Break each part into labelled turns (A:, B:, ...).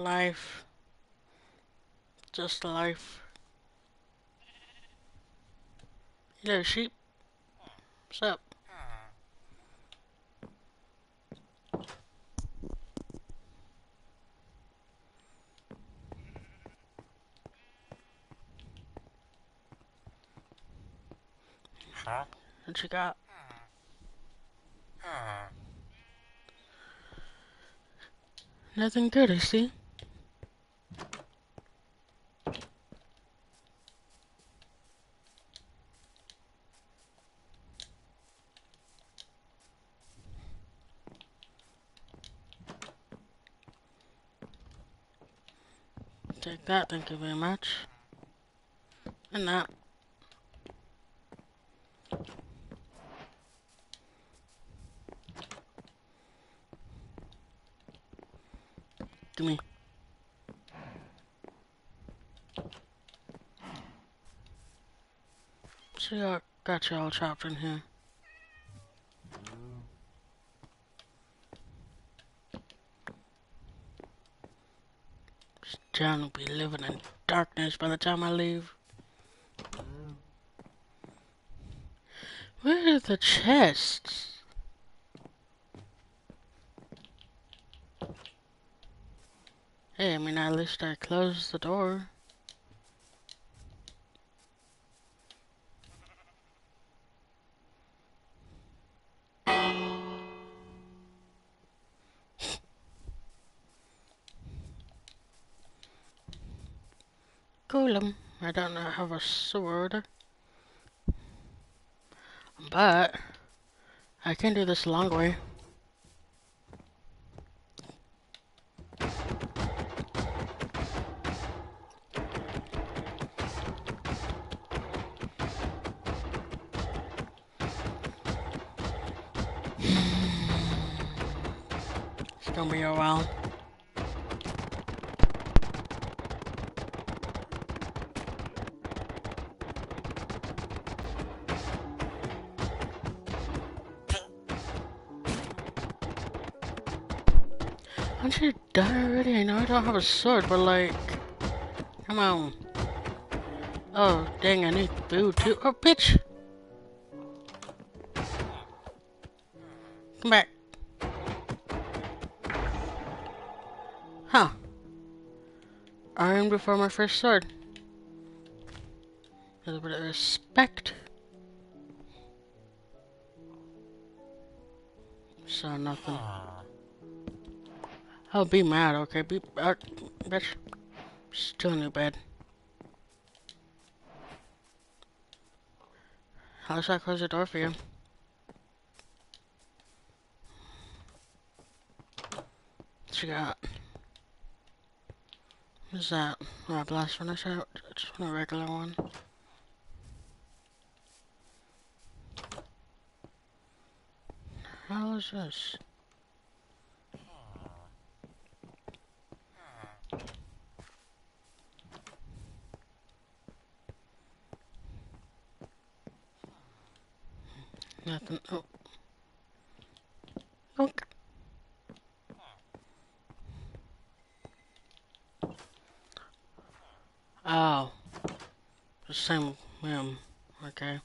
A: life. Just life. You there, sheep? What's up? What you got? Nothing good, I see. Take that, thank you very much. And that. Gimme. See, I got you all chopped in here. John will be living in darkness by the time I leave. Where are the chests? Hey, I mean, at least I closed the door. Cool, I don't have a sword. But I can do this long way. It's gonna be a while. Don't you die already? I know I don't have a sword, but like, come on. Oh, dang, I need food too. Oh, bitch! Come back. Huh. Iron before my first sword. A little bit of respect. So nothing. Oh, be mad, okay? Be bitch. Still in your bed. How should I close the door for you? What you got? What's that? Oh, a blast furnace out? I just want a regular one. How is this? Nothing. Oh. Okay. Oh. The same room. Okay.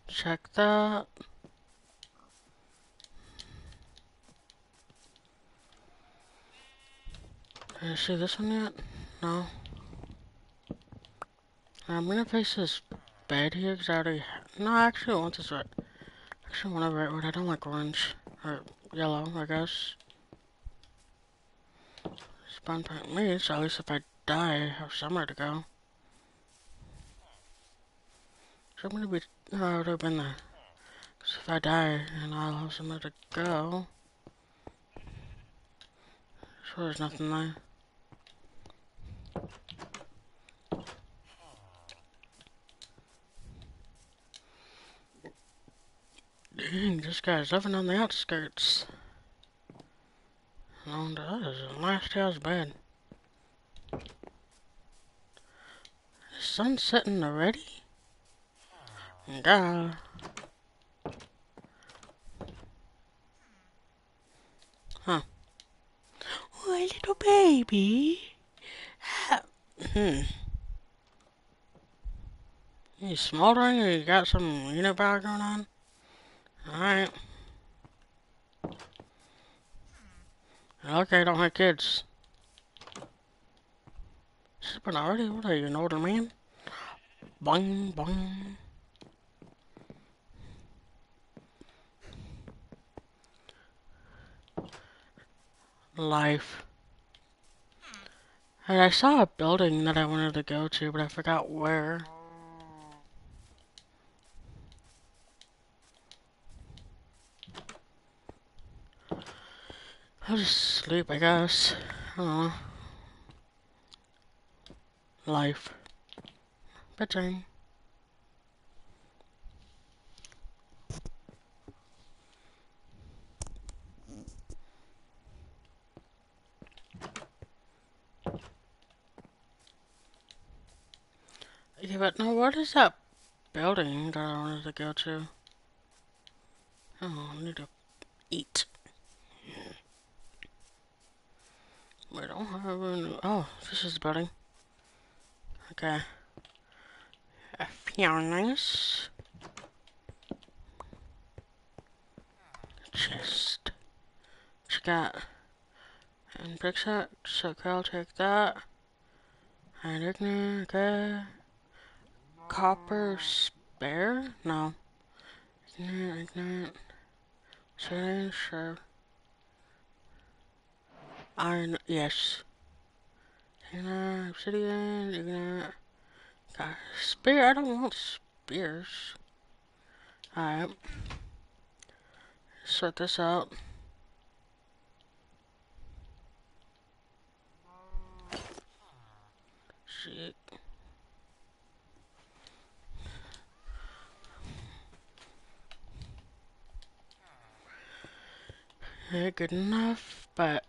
A: Check that. Did you see this one yet? No. I'm gonna place this bed here because I already. No, I actually want this red. Actually, want a red one. I don't like orange or yellow, I guess. Spawn point me, so at least if I die, I have somewhere to go. So I'm gonna be. Oh, I would have been there. Because if I die, and I'll have somewhere to go. Sure, there's nothing there. Dang, this guy's living on the outskirts. And that is a nice house bed. The sun's setting already? God. little baby. You smoldering or you got some unibrow going on? Alright. Okay, don't have kids. Sipping already? What are you, an older man? Boing, boing. Life. And I saw a building that I wanted to go to, but I forgot where. I'll just sleep, I guess. I don't know. Life. Bedtime. Yeah, but no, what is that building that I wanted to go to? Oh, I need to eat. We don't have any... Oh, this is the building. Okay. A nice. Chest. What you got? And brick set. So I'll take that. And ignorant, okay. Copper spare? No. Ignorant. Sure. Iron, yes. Obsidian, ignorant. Got spear, I don't want spears. Alright. Sort this out. Shit. Yeah, good enough, but,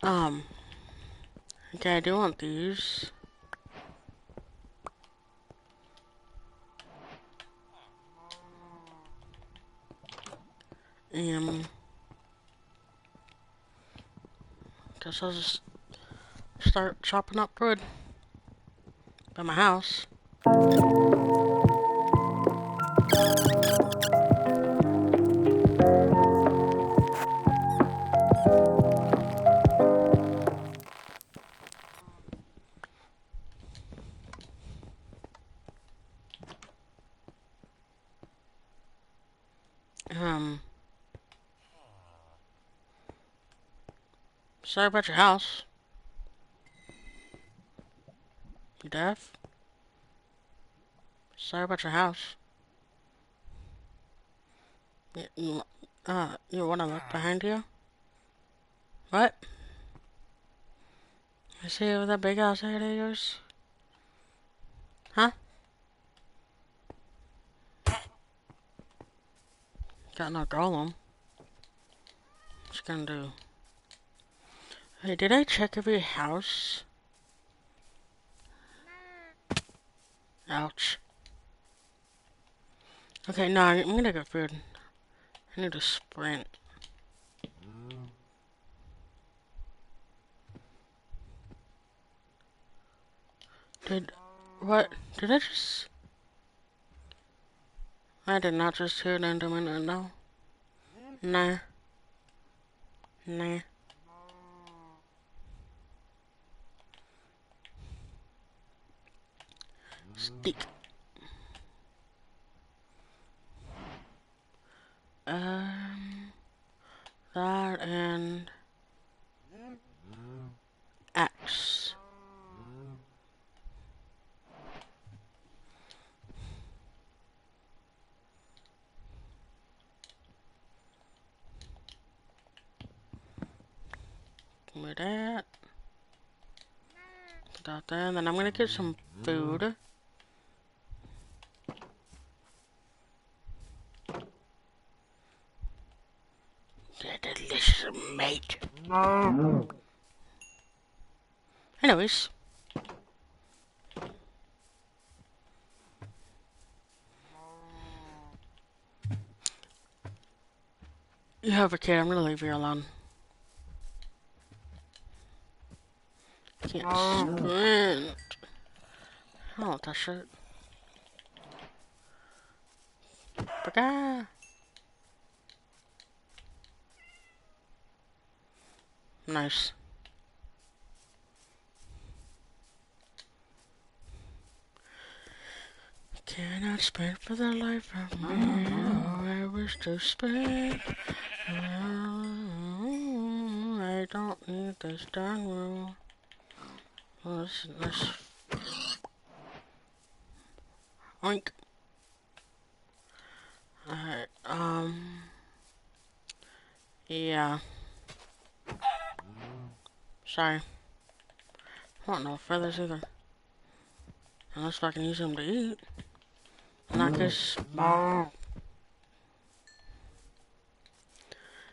A: okay, I do want these. Guess I'll just start chopping up wood by my house. Sorry about your house. You deaf? Sorry about your house. You wanna look behind you? What? I see it with that big ass head of yours? Huh? Got no golem. What you gonna do? Hey, did I check every house? Ouch. Okay, no, I'm gonna get food. I need to sprint. What? Did I just... I did not just hear an Enderman, no. Nah. Nah. Stick. That and... axe. Give me that. Put that there, and then I'm gonna get some food. Yeah, delicious, mate. No. Anyways. You have a kid, I'm gonna leave you alone. can't sprint. I don't want that shit. Baka. Nice. Cannot sprint for the life of me. Oh, I wish to sprint. I don't need this darn rule. Let's oink. Alright, yeah. Sorry. I want no feathers either. Unless I can use them to eat. In that case,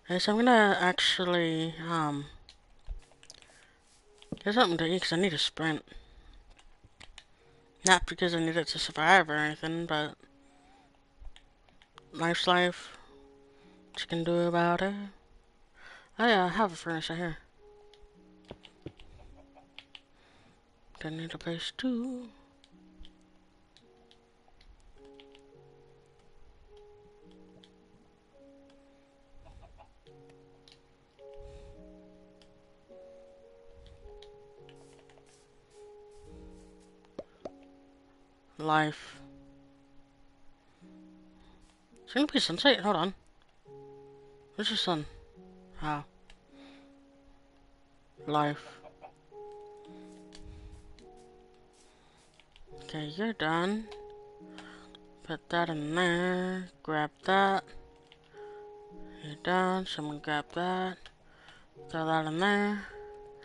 A: yes, I'm gonna actually, get something to eat because I need to sprint. Not because I need it to survive or anything, but life's life. What you can do about it. Oh yeah, I have a furnace right here. Don't need a place too. Life. It's gonna be sunset. Hold on. Where's the sun? Ah. Life. Okay, you're done. Put that in there. Grab that. You're done. Someone grab that. Throw that in there.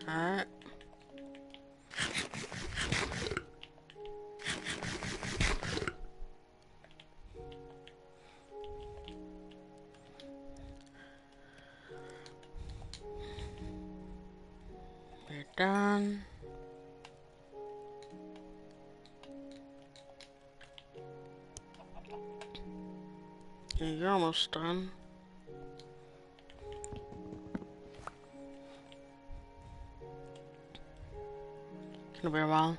A: Alright. You're done. Yeah, you're almost done. Gonna be a while.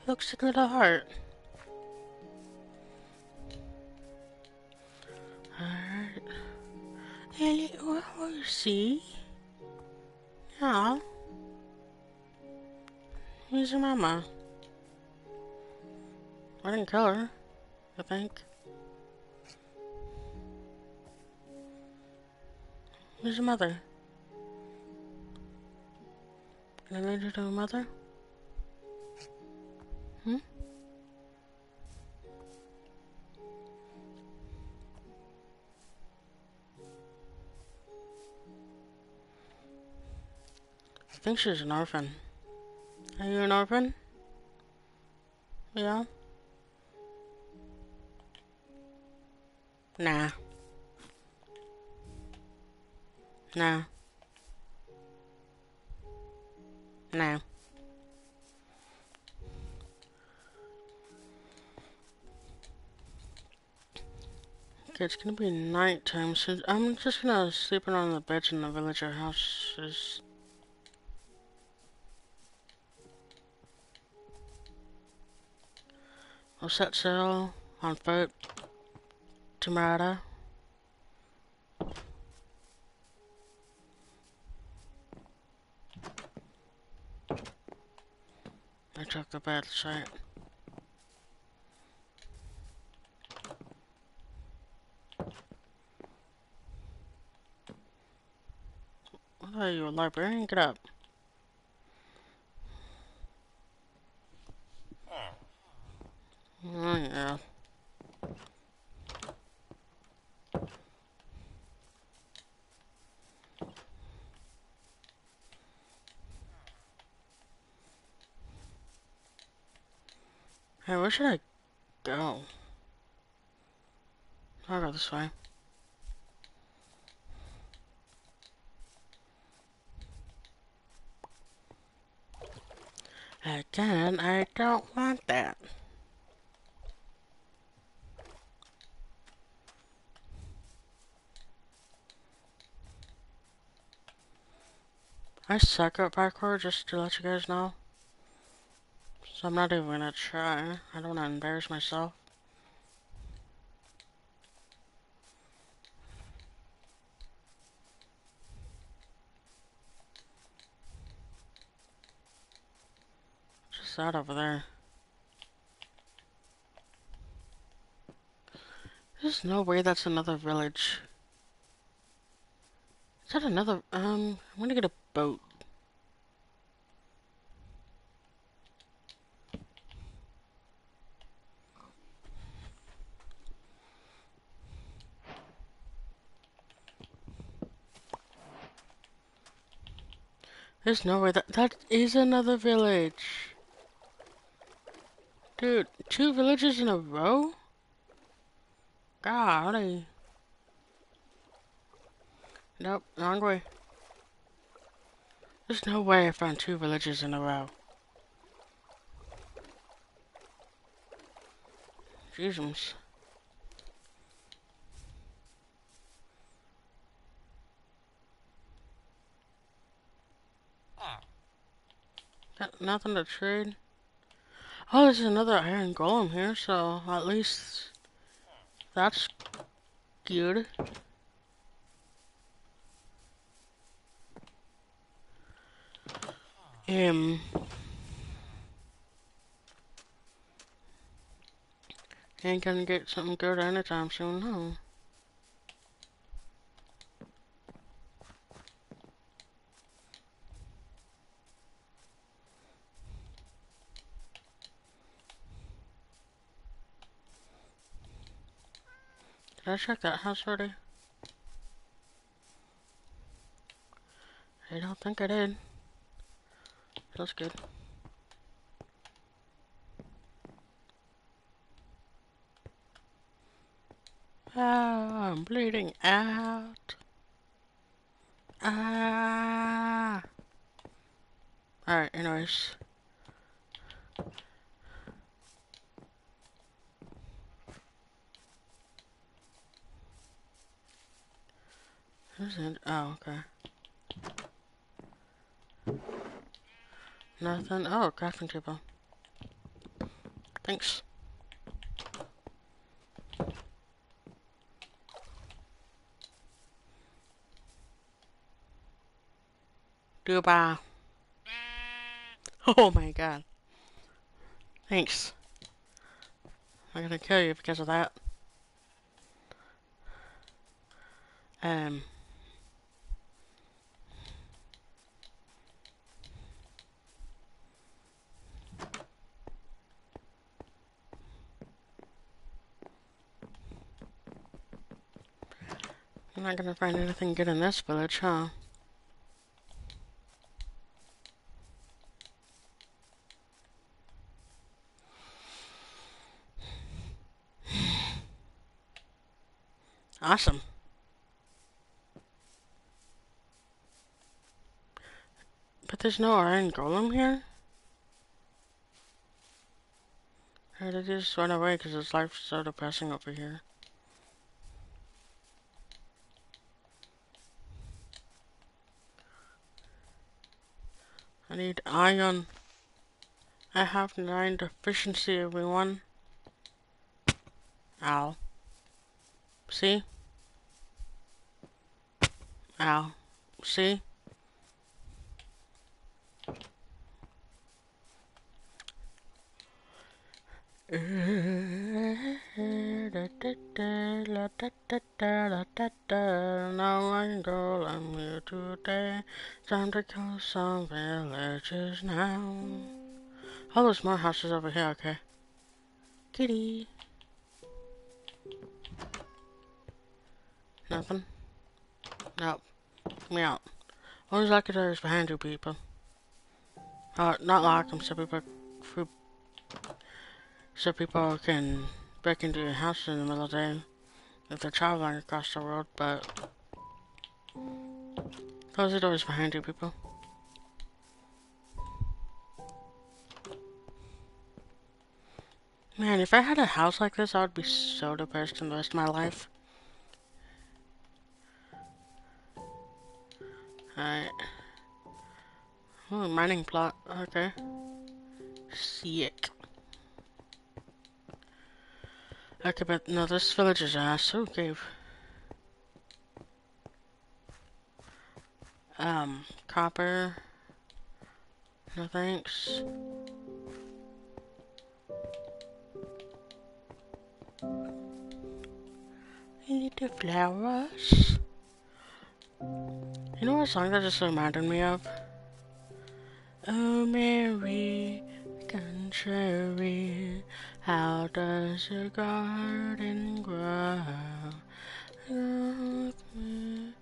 A: Looks like a little heart. Alright. Hey, little horsey. Yeah. Where's your mama? I didn't kill her, I think. Where's your mother? Can I lead you to a mother? Hmm? I think she's an orphan. Are you an orphan? Yeah? Nah. Nah. Nah. Okay, it's gonna be nighttime, so I'm just gonna sleep on the beds in the villager houses. We'll set sail on foot to Murata. I took the bad site. What are you, a librarian? Get up. Oh, yeah. Hey, where should I go? I'll go this way. Again, I don't want that. I suck at parkour, just to let you guys know. So I'm not even gonna try. I don't wanna embarrass myself. Just that over there. There's no way that's another village. Is that another, I'm gonna get a boat. There's no way that is another village. Dude, 2 villages in a row? Golly. Nope, wrong way. There's no way I found 2 villages in a row. Jesus. Got nothing to trade. Oh, there's another iron golem here, so at least that's good. Ain't gonna get something good anytime soon, no. Did I check that house already? I don't think I did. That's good. Ah, I'm bleeding out. Ah. Alright, anyways. Who's in? Oh, okay. Nothing. Oh, crafting table. Thanks. Goodbye. Oh my god. Thanks. I'm gonna kill you because of that. Um. I'm not gonna find anything good in this village, huh? Awesome. But there's no iron golem here? Or did he just run away because his life's so depressing over here? I need iron. I have 9 deficiency, everyone. Ow. See? Ow. See? Now I'm going here today. Time to kill some villagers now. Oh, there's more houses over here, okay. Kitty. Nothing? Nope. Get me out. What was like there's behind you people? Not locked, I'm simply through. so people can break into your house in the middle of the day if they're traveling across the world, but close the doors behind you, people. Man, if I had a house like this, I would be so depressed in the rest of my life. Alright. Ooh, mining plot. Okay. Sick. Okay, but no, this village is ass. Ooh, cave. Copper. No thanks. Little flowers. You know what song that just reminded me of? Oh, Mary, contrary, how does your garden grow? Look me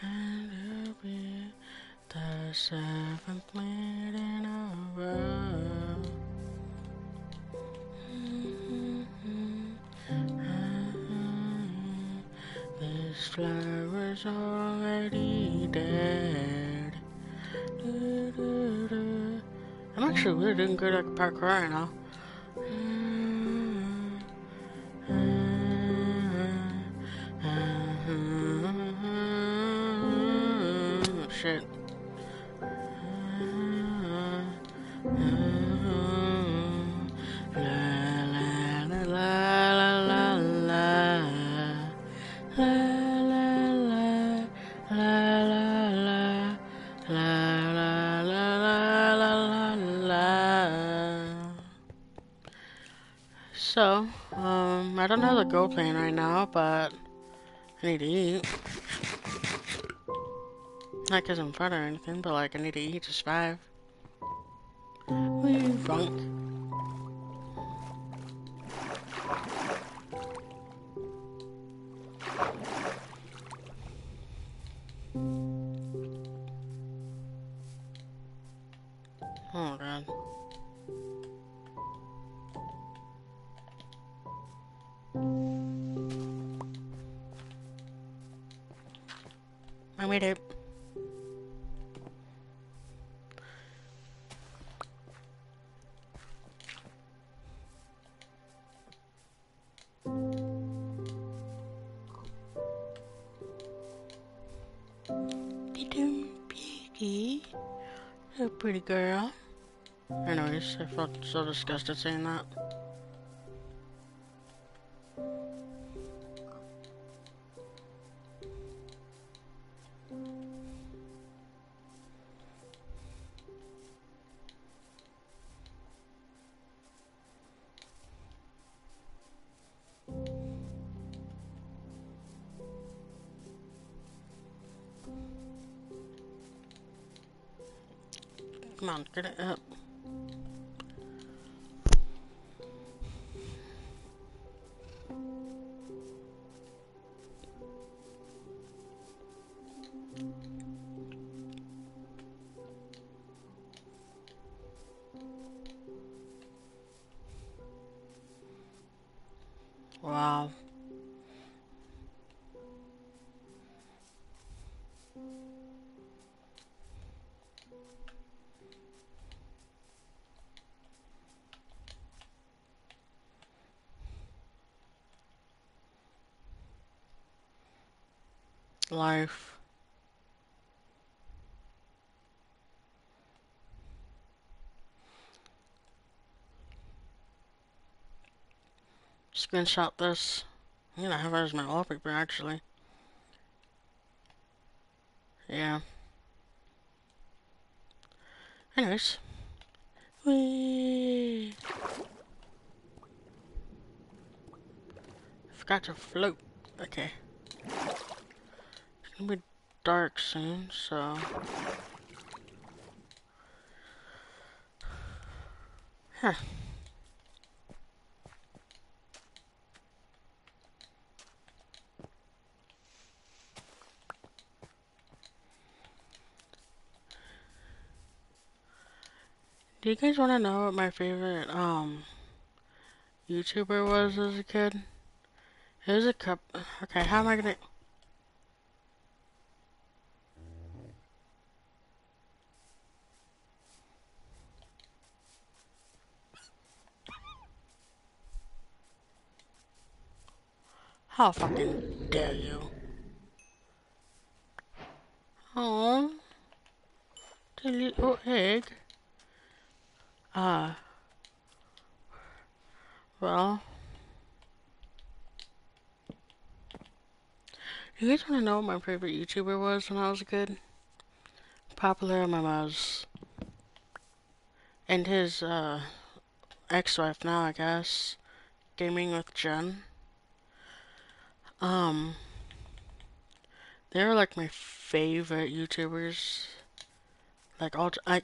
A: and you'll be the seventh maid in a row. This flower's already dead. I'm actually really doing good at parkour right now. Shit. So, I don't have the gold pain right now, but I need to eat. Not because I'm fat or anything, but like I need to eat to survive. Wee, funk. Oh god. I made it. Piggy. A pretty girl. Anyways, I felt so disgusted saying that. Come on, get it up. Wow. Life. Screenshot this. I'm gonna have it as my wallpaper actually. Yeah. Anyways. Whee! Forgot to float. Okay. It's gonna be dark soon, so. Huh. Do you guys want to know what my favorite YouTuber was as a kid. It was a cup. Okay, how am I gonna? How fucking dare you? Oh, the little egg. Uh, well, you guys wanna know what my favorite YouTuber was when I was a kid? PopularMMOs. And his, ex-wife now, I guess. GamingWithJen. Um, they were like my favorite YouTubers. Like all, I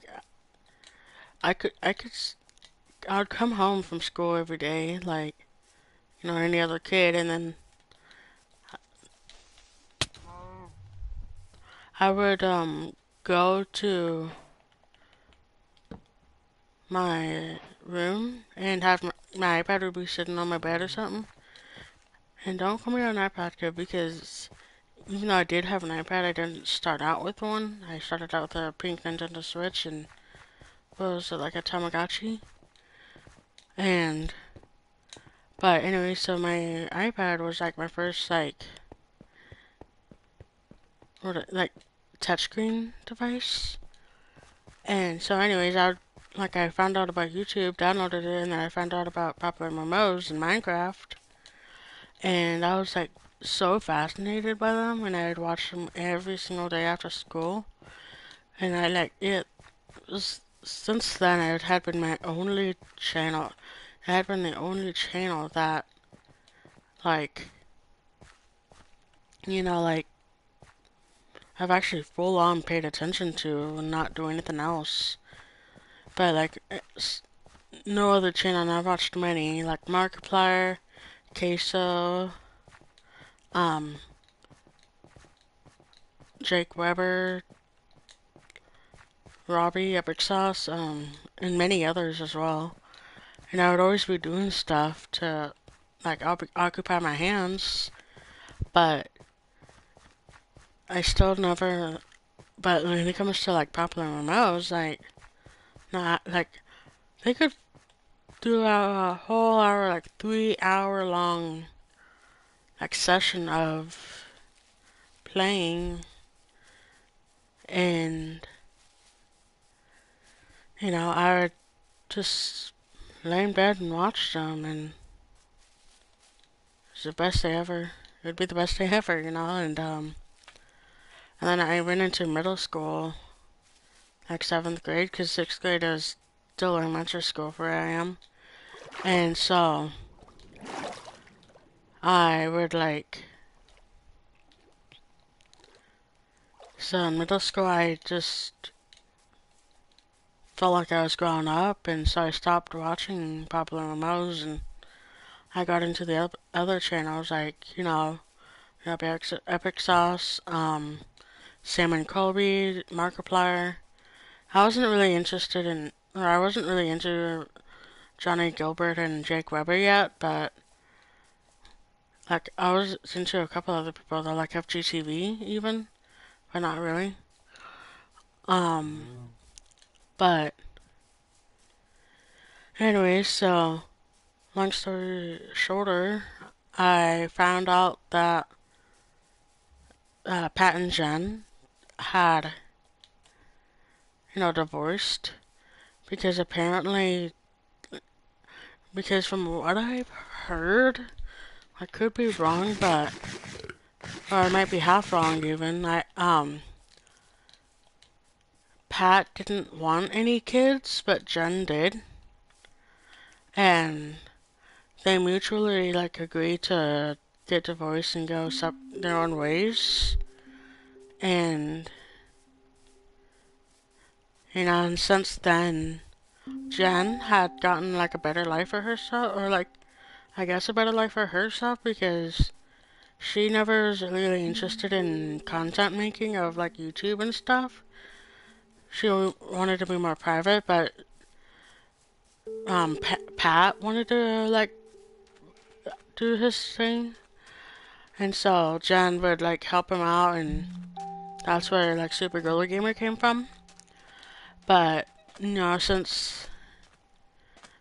A: would come home from school every day, like any other kid, and then I would go to my room and have my iPad would be sitting on my bed or something. And don't call me an iPad kid because even though I did have an iPad, I didn't start out with one. I started out with a pink Nintendo Switch and what was it, like a Tamagotchi? And but anyway, so my iPad was like my first like touchscreen device. And so anyways, I found out about YouTube, downloaded it, and then I found out about PopularMMOs and Minecraft. And I was like so fascinated by them, and I'd watch them every single day after school. And I like it was since then it had been my only channel. It had been the only channel that like like I've actually full on paid attention to and not do anything else. But like no other channel, and I've watched many like Markiplier, Queso, um, Jake Weber, Robbie, Epic Sauce, and many others as well. And I would always be doing stuff to like occupy my hands, but I still never. But when it comes to like PopularMMOs, like not like they could do a whole hour, like 3 hour long like session of playing, and I would just lay in bed and watch them, and it's the best day ever. It would be the best day ever, and then I went into middle school, like 7th grade, because 6th grade is still elementary school for where I am. And so I would so in middle school I just felt like I was growing up, and so I stopped watching PopularMMOs, and I got into the other channels like, Epic Sauce, Sam and Colby, Markiplier. I wasn't really into Johnny Gilbert and Jake Weber yet, but like I was into a couple other people that like FGTV even, but not really. Um, but anyway, so long story shorter, I found out that Pat and Jen had, divorced because apparently, because from what I've heard, I could be wrong, or I might be half wrong even. Pat didn't want any kids, but Jen did, and they mutually agreed to get divorced and go their own ways, and and since then, Jen had gotten a better life for herself, or I guess a better life for herself because she never was really interested in content making of YouTube and stuff. She wanted to be more private, but Pat wanted to do his thing. And so Jen would like help him out, and that's where like Super Girly Gamer came from. But you know, since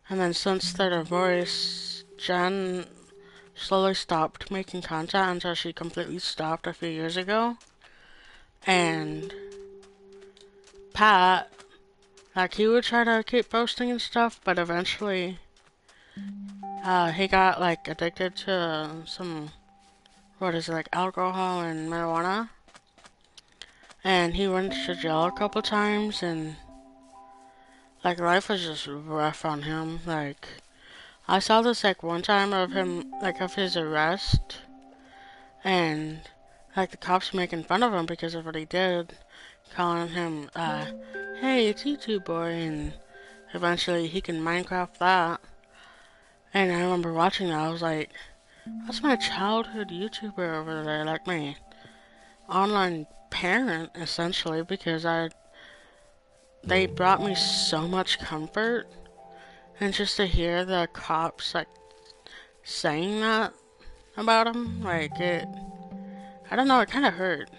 A: the divorce, Jen slowly stopped making content until she completely stopped a few years ago. And Pat, like, he would try to keep posting and stuff, but eventually he got like addicted to some, what is it, like alcohol and marijuana. And he went to jail a couple times, and like life was just rough on him. Like, I saw this like one time of him, like of his arrest, and like the cops making fun of him because of what he did, calling him, hey, it's YouTube boy, and eventually he can Minecraft that. And I remember watching that, I was like, that's my childhood YouTuber over there, like my online parent, essentially, because they brought me so much comfort, and just to hear the cops, like, saying that about him, like, I don't know, it kind of hurt.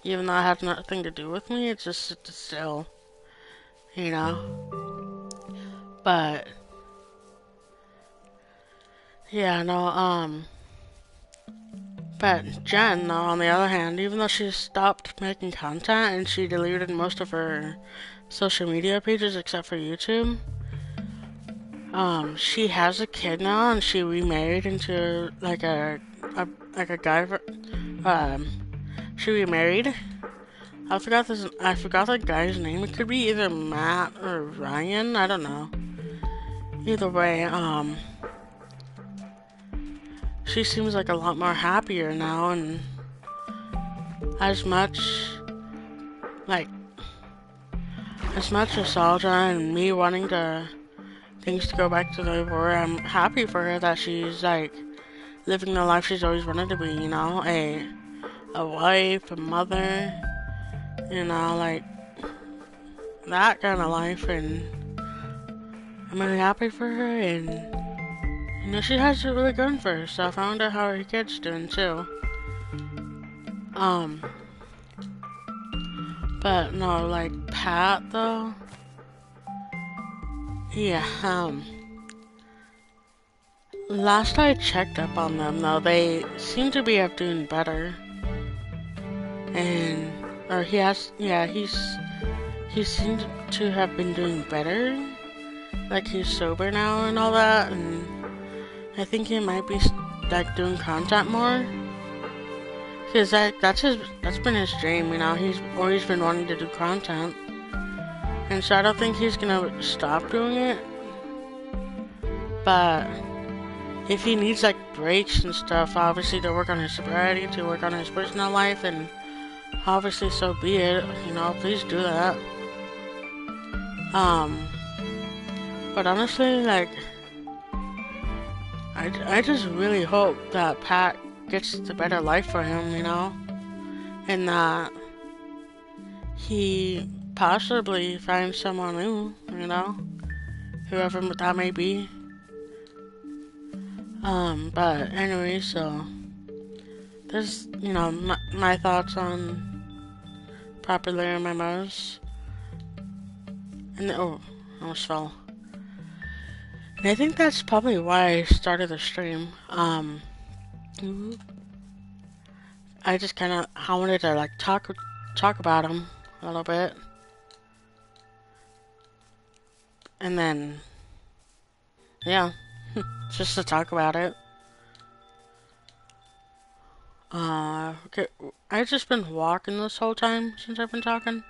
A: Even though it had nothing to do with me, it's just still, you know. But yeah, no, but Jen, though, on the other hand, even though she stopped making content and she deleted most of her social media pages except for YouTube, she has a kid now, and she remarried into like a guy. She remarried. I forgot the guy's name. It could be either Matt or Ryan. I don't know. Either way, she seems like a lot more happier now, and as much like nostalgia and me wanting things to go back to the way they were, I'm happy for her that she's like living the life she's always wanted to be. You know, a wife, a mother. You know, like that kind of life, and I'm really happy for her, and you know, she has it really going for herself. I wonder how her kid's doing too. But no, like Pat though, yeah, last I checked up on them though, they seem to be doing better. And, or he seems to have been doing better. Like, he's sober now and all that, and I think he might be like doing content more. Cause that's been his dream, you know. He's always been wanting to do content, and so I don't think he's gonna stop doing it. But if he needs like breaks and stuff, obviously to work on his sobriety, to work on his personal life, and obviously so be it. You know, please do that. But honestly, like, I just really hope that Pat gets the better life for him, you know, and that he possibly finds someone new, you know, whoever that may be. But anyway, so this, you know, my thoughts on PopularMMOs, and oh, I almost fell. And I think that's probably why I started the stream. I just I wanted to like talk about him a little bit, and then yeah, just to talk about it. Okay, I've just been walking this whole time since I've been talking.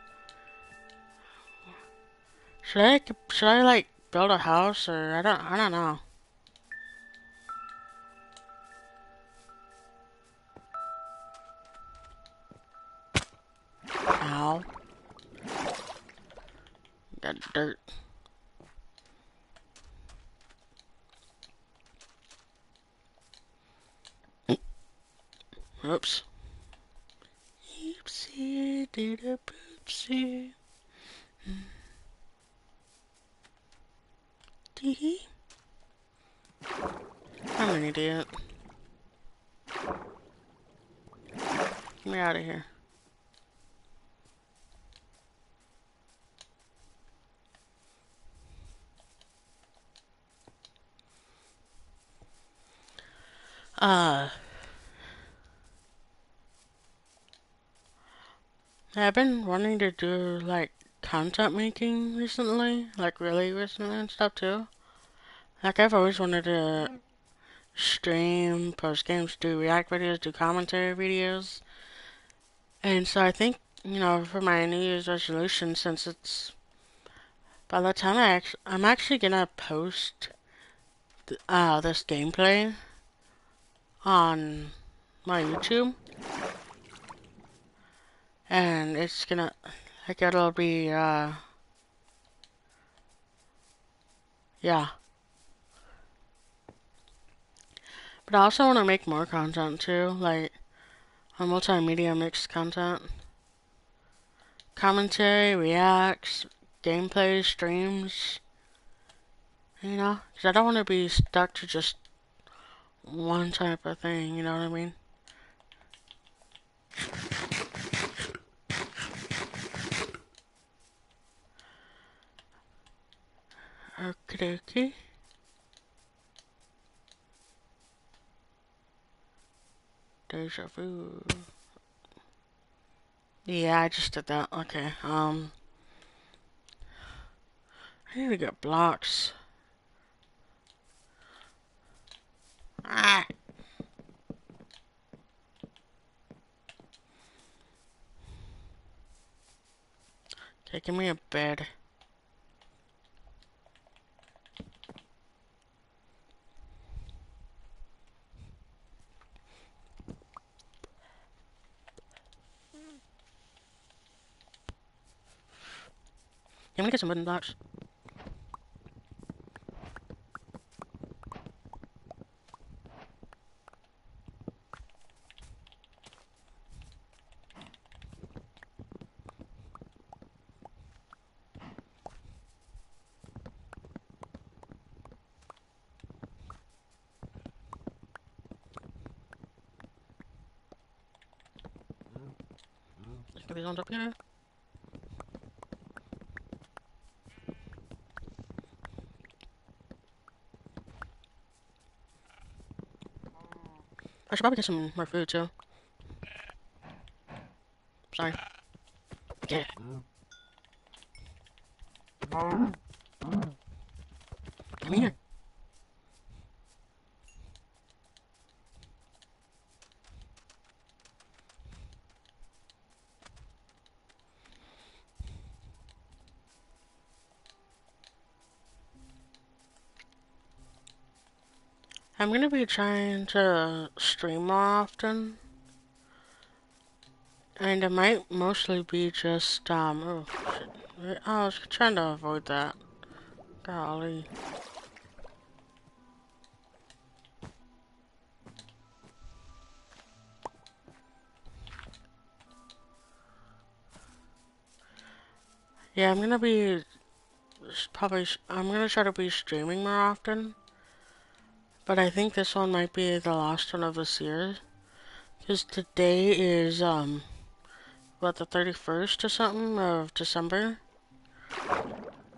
A: Should I like build a house, or I don't know. Ow. Got dirt. Oops. Oopsie, did a poopsie. I'm an idiot. Get me out of here. I've been wanting to do, like, content making recently. Like, really recently and stuff, too. Like, I've always wanted to stream, post games, do react videos, do commentary videos. And so I think, you know, for my New Year's resolution, since it's by the time I'm actually gonna post this gameplay on my YouTube, and it's gonna, like, it'll be, yeah. But I also want to make more content too, like, a multimedia mixed content. Commentary, reacts, gameplay, streams, you know? Because I don't want to be stuck to just one type of thing, you know what I mean? Okie dokie. Deja vu. Yeah, I just did that. Okay, I need to get blocks. Ah! Okay, give me a bed. Can we get some wooden blocks? Let's get these ones up here. I should probably get some more food too. Sorry. Yeah. Come here. I'm gonna be trying to stream more often. And it might mostly be just, oh, shit. I was trying to avoid that. Golly. Yeah, I'm gonna be, I'm gonna try to be streaming more often. But I think this one might be the last one of this year. Because today is, what, the 31st or something of December?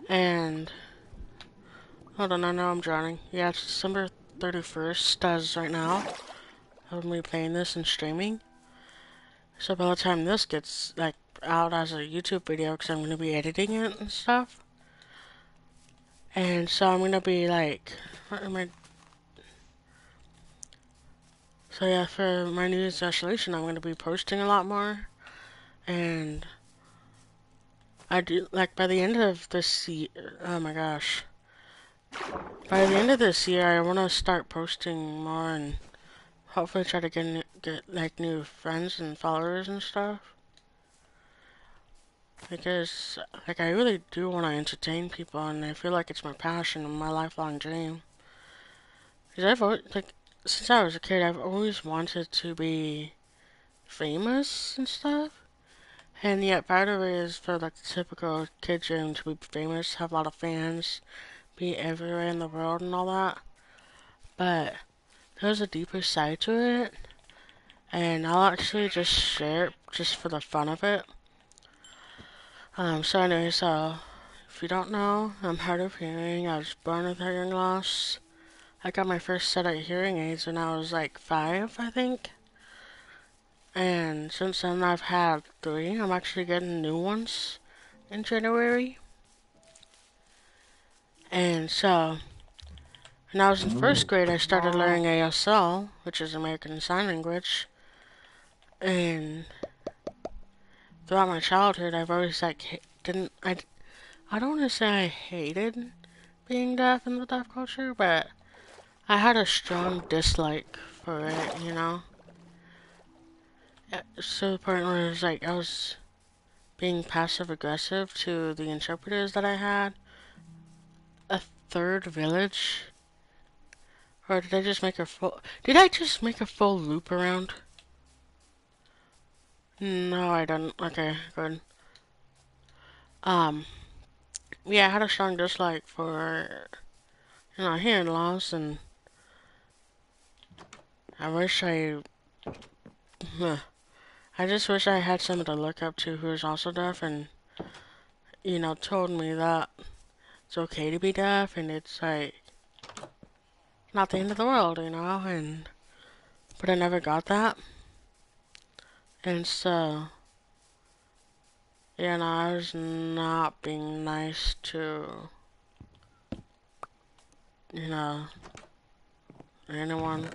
A: And, hold on, I know I'm drowning. Yeah, it's December 31st as right now. Of me playing this and streaming. So by the time this gets, like, out as a YouTube video, because I'm going to be editing it and stuff. And so I'm going to be, like, what am I... So yeah, for my New Year's resolution, I'm going to be posting a lot more. And I do, like, by the end of this year, oh my gosh. By the end of this year, I want to start posting more and hopefully try to get like, new friends and followers and stuff. Because, like, I really do want to entertain people, and I feel like it's my passion and my lifelong dream. Because I've always, like, since I was a kid, I've always wanted to be famous and stuff. And yet, part of it is for, like, the typical kid dream to be famous, have a lot of fans, be everywhere in the world and all that. But there's a deeper side to it, and I'll actually just share it just for the fun of it. So anyway, if you don't know, I'm hard of hearing. I was born with hearing loss. I got my first set of hearing aids when I was like 5, I think. And since then I've had 3. I'm actually getting new ones in January. And so, when I was in 1st grade, I started learning ASL, which is American Sign Language. And throughout my childhood, I've always like I don't want to say I hated being deaf in the deaf culture, but I had a strong dislike for it, you know? So the point where it was like I was being passive aggressive to the interpreters that I had. A 3rd village? Or did I just make a full loop around? No, I didn't. Okay, good. Yeah, I had a strong dislike for, hearing loss, and I wish I just wish I had someone to look up to who is also deaf and, told me that it's okay to be deaf and it's like not the end of the world, but I never got that. And so, I was not being nice to, anyone.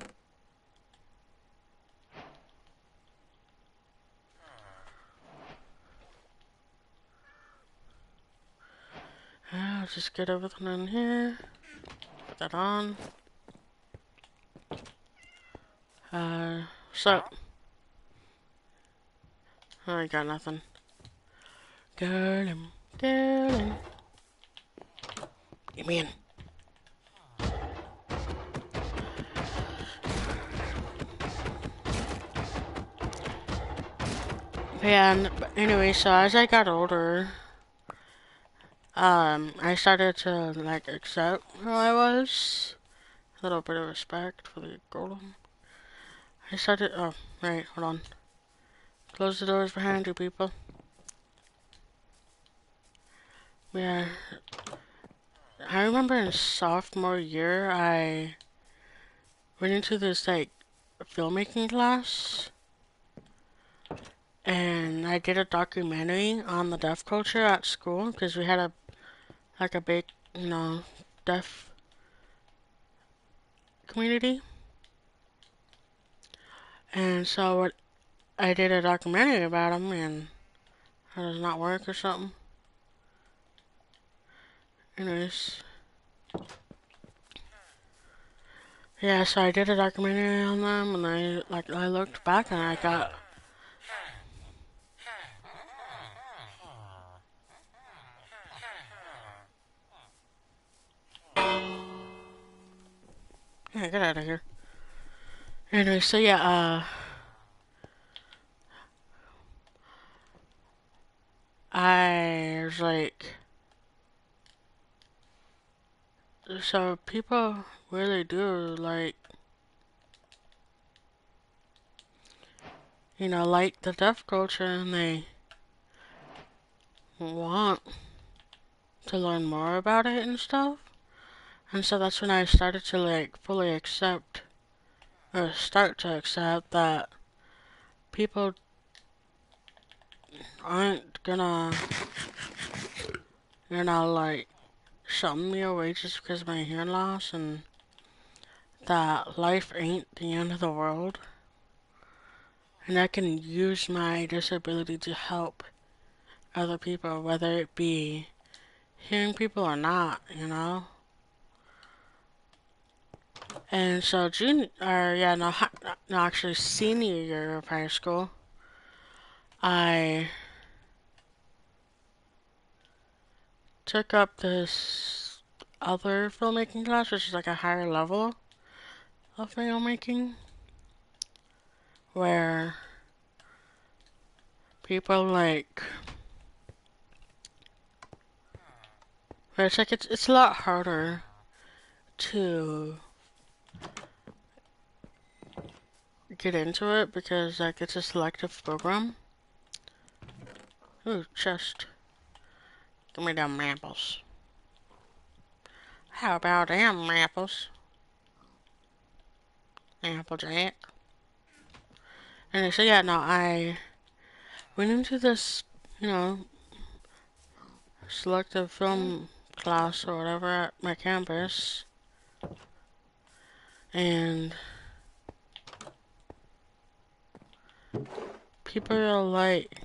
A: I'll just get everything in here. Put that on. So, I got nothing. Get him. Get me in. Yeah, anyway, so as I got older, I started to, like, accept who I was. A little bit of respect for the golem. Oh, right, hold on. Close the doors behind you, people. Yeah, I remember in sophomore year, I went into this, like, filmmaking class, and I did a documentary on the deaf culture at school, because we had a big, deaf community. And so I did a documentary about them, and how does not work or something. Anyways. Yeah, so I did a documentary on them, and I looked back and I got... Yeah, get out of here. Anyway, so yeah, I was like... So people really do, like... like the deaf culture, and they want to learn more about it and stuff. And so that's when I started to, like, fully accept, or start to accept that people aren't gonna, like, shun me away just because of my hearing loss, and that life ain't the end of the world. And I can use my disability to help other people, whether it be hearing people or not, And so actually senior year of high school, I took up this other filmmaking class, which is like a higher level of filmmaking, where people where it's like, it's a lot harder to, get into it because, like, it's a selective program. Ooh, chest. Give me them apples. How about them apples? Applejack. And so, yeah, no, I went into this, you know, selective film class or whatever at my campus. And people are like,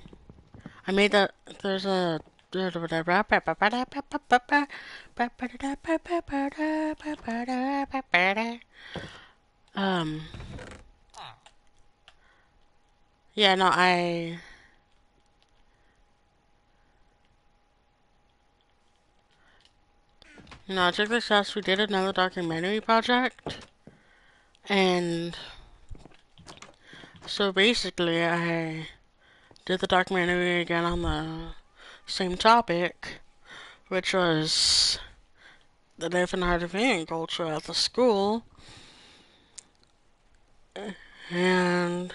A: I made that, there's a, yeah, no, I took this class, we did another documentary project, and so basically I did the documentary again on the same topic, which was the different art of eating culture at the school, and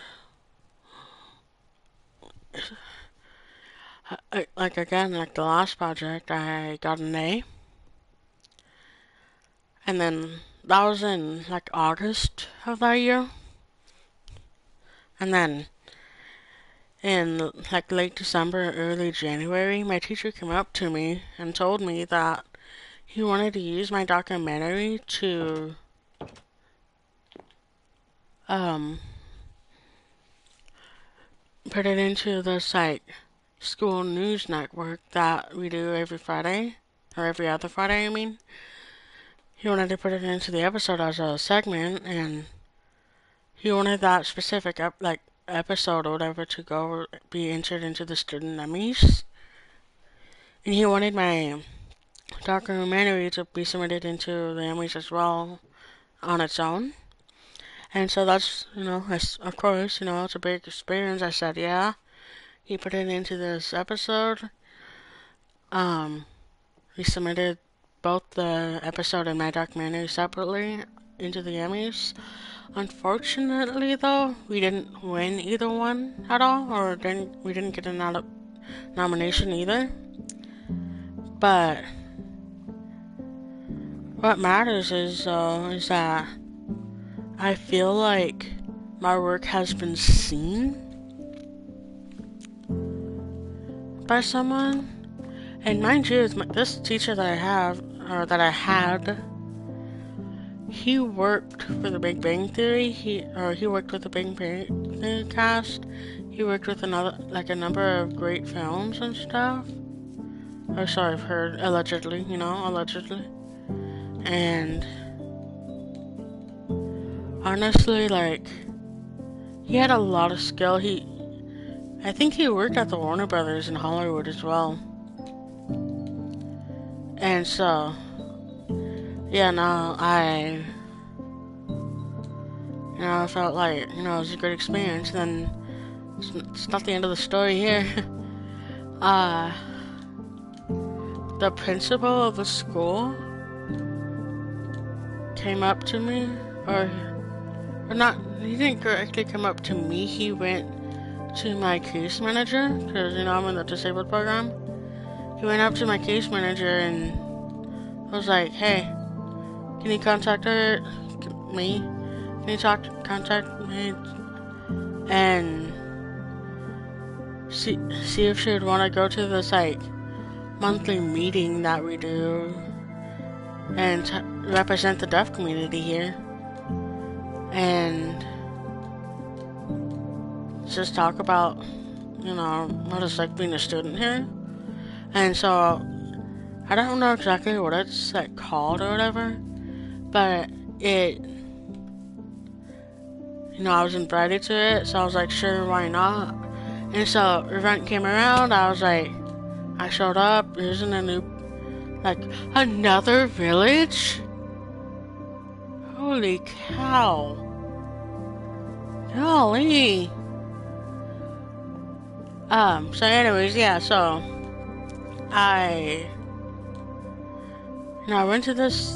A: like again, like the last project, I got an A. And then that was in like August of that year. And then in like late December, early January, my teacher came up to me and told me that he wanted to use my documentary to put it into this like school news network that we do every Friday, or every other Friday, I mean. He wanted to put it into the episode as a segment, and he wanted that specific episode or whatever to go be entered into the student Emmys. And he wanted my documentary to be submitted into the Emmys as well on its own. And so that's, of course, it's a big experience. I said, yeah. He put it into this episode. We submitted both the episode and my documentary separately into the Emmys. Unfortunately, though, we didn't win either one at all, or we didn't get a nomination either. But what matters is that I feel like my work has been seen by someone. And mind you, this teacher that I have, or that I had, he worked for the Big Bang Theory. He worked with the Big Bang Theory cast. He worked with a number of great films and stuff. Oh, sorry, I've heard allegedly. And honestly, like, he had a lot of skill. I think he worked at the Warner Brothers in Hollywood as well. And so, yeah, no, I felt like, it was a great experience. And then, it's not the end of the story here. The principal of the school came up to me, or not, he didn't directly come up to me, he went to my case manager, because, I'm in the disabled program. He went up to my case manager and was like, hey, can you contact me? Can you contact me and see if she would want to go to this, like, monthly meeting that we do and represent the deaf community here and just talk about, what it's like being a student here. And so I don't know exactly what it's like called or whatever, but I was invited to it, so I was like, sure, why not? And so event came around, I showed up. Isn't a new, another village? Holy cow. Golly. So anyways, yeah, so I went to this,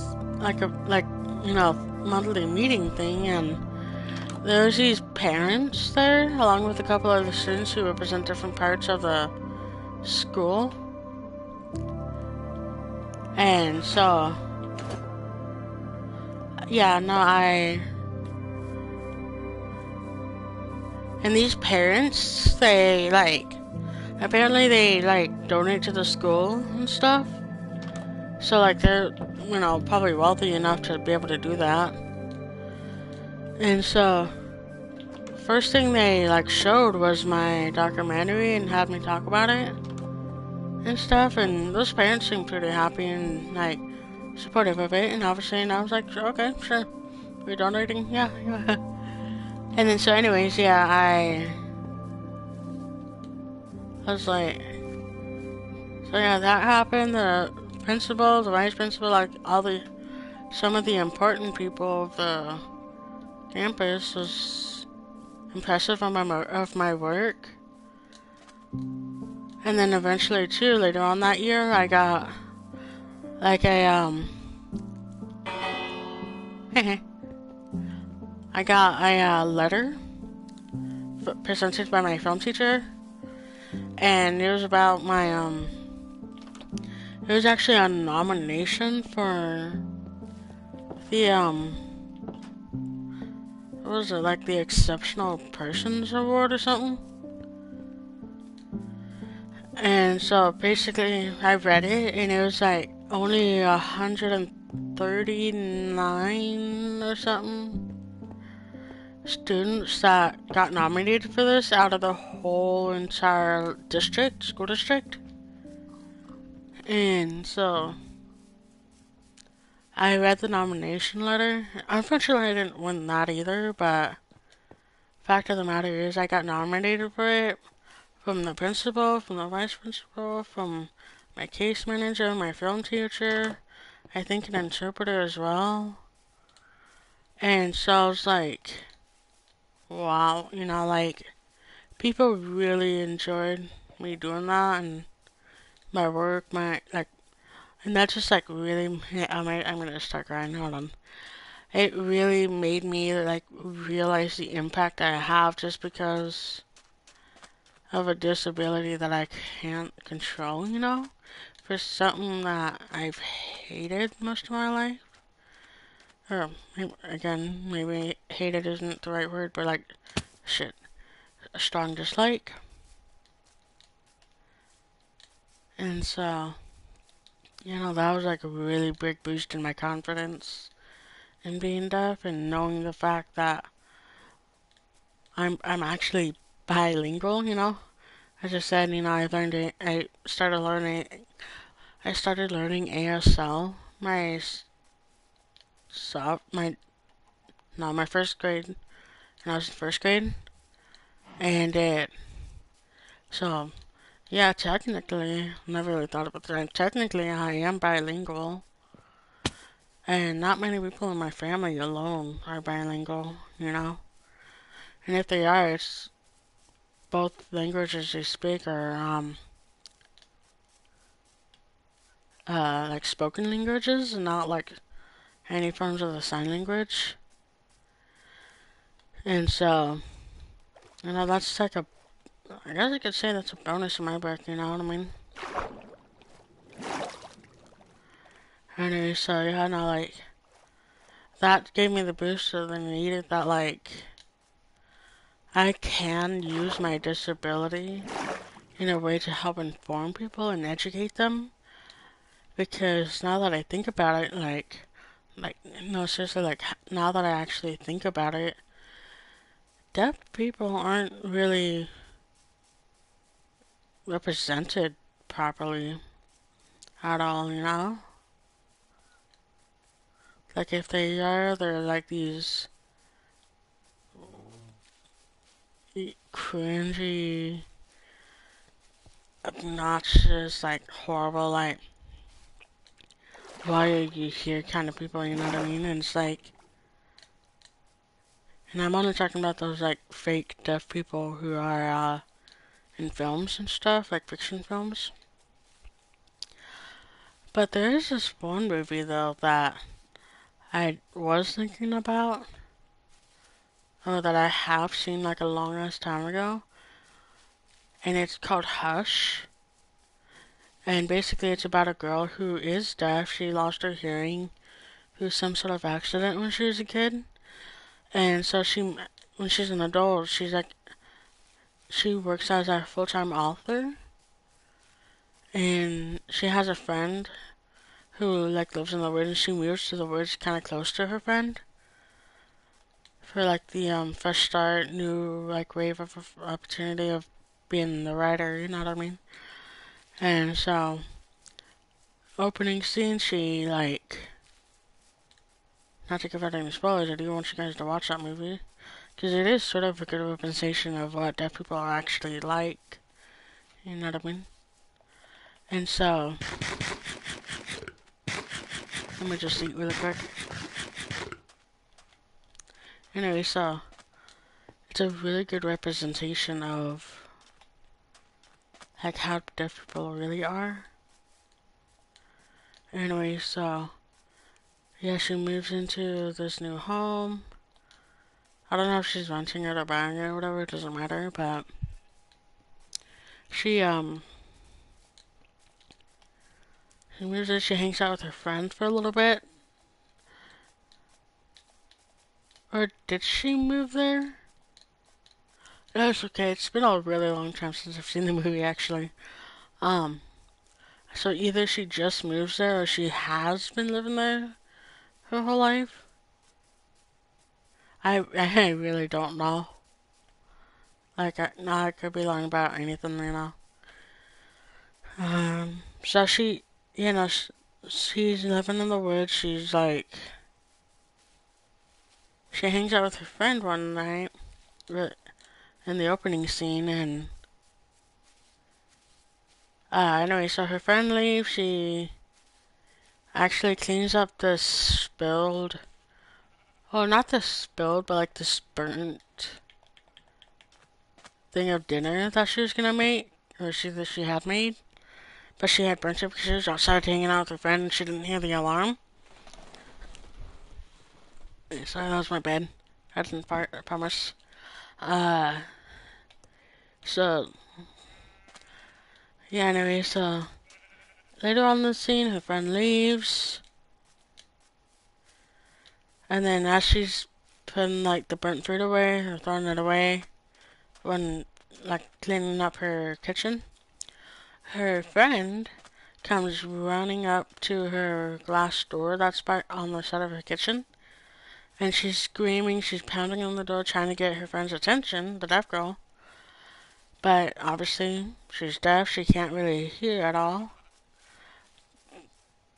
A: monthly meeting thing, and there's these parents there, along with a couple of the students who represent different parts of the school. And so, yeah, no, and these parents, they, like, apparently they, like, donate to the school and stuff. So, like, they're, you know, probably wealthy enough to be able to do that. And so, first thing they, like, showed was my documentary and had me talk about it and stuff. And those parents seemed pretty happy and, like, supportive of it. And obviously, and I was like, okay, sure. You're donating? Yeah. And then, so anyways, yeah, I was like, so yeah, that happened. The principal, the vice principal, like, some of the important people of the campus was impressive of my work. And then eventually, too, later on that year, I got, like, I got a letter presented by my film teacher, and it was about it was actually a nomination for the, what was it, like the Exceptional Persons Award or something? And so basically, I read it, and it was like only 139 or something students that got nominated for this out of the whole entire school district. And so I read the nomination letter. Unfortunately, I didn't win that either, but fact of the matter is I got nominated for it from the principal, from the vice principal, from my case manager, my film teacher, I think an interpreter as well. And so I was like, wow, you know, like, people really enjoyed me doing that, and my work, and that just, like, really, I'm gonna start crying, hold on. It really made me, like, realize the impact I have just because of a disability that I can't control, you know? For something that I've hated most of my life. Or, again, maybe hated isn't the right word, but, like, shit, a strong dislike. And so, you know, that was like a really big boost in my confidence in being deaf, and knowing the fact that I'm actually bilingual, you know. As I said, you know, I started learning ASL my first grade, when I was in first grade. And so, yeah, technically, never really thought about that. Technically, I am bilingual. And not many people in my family alone are bilingual, you know. And if they are, it's both languages they speak are, like spoken languages and not like any forms of the sign language. And so, you know, that's like I guess I could say that's a bonus in my book, you know what I mean? Anyway, so yeah, no, like, that gave me the boost that I needed, that, like, I can use my disability in a way to help inform people and educate them. Because now that I think about it, no, seriously, like, now that I actually think about it, deaf people aren't really represented properly at all, you know? Like, if they are, they're like these cringy, obnoxious, like, horrible, like, why are you here kind of people, you know what I mean? And it's like, and I'm only talking about those, like, fake deaf people who are, in films and stuff, like fiction films. But there is this one movie, though, that I was thinking about, that I have seen like a long ass time ago, and it's called Hush. And basically, it's about a girl who is deaf. She lost her hearing through some sort of accident when she was a kid, and so when she's an adult, she works as a full-time author, and she has a friend who like lives in the woods, and she moves to the woods kind of close to her friend for like the fresh start, new like wave of opportunity of being the writer. You know what I mean? And so, opening scene, she like, not to give out any spoilers, I do want you guys to watch that movie because it is sort of a good representation of what deaf people are actually like. You know what I mean? And so, let me just eat really quick. Anyway, so it's a really good representation of like how deaf people really are. Anyway, so yeah, she moves into this new home. I don't know if she's renting it or buying it or whatever, it doesn't matter, but she moves in, she hangs out with her friend for a little bit. Or did she move there? No, it's okay, it's been a really long time since I've seen the movie actually. So either she just moves there or she has been living there her whole life. I really don't know. Like, I could be lying about anything, you know. So she, you know, she's living in the woods. She's like, she hangs out with her friend one night in the opening scene, and anyway, so her friend leaves. She actually cleans up the spilled, oh, not the spilled, but like this burnt thing of dinner that she was gonna make, or that she had made. But she had burnt it because she was outside hanging out with her friend and she didn't hear the alarm. Sorry, that was my bed. I didn't fart, I promise. So, yeah, anyway, so later on in the scene, her friend leaves. And then as she's putting, like, the burnt food away, or throwing it away, when, like, cleaning up her kitchen, her friend comes running up to her glass door that's on the side of her kitchen. And she's screaming, she's pounding on the door, trying to get her friend's attention, the deaf girl. But obviously, she's deaf, she can't really hear at all.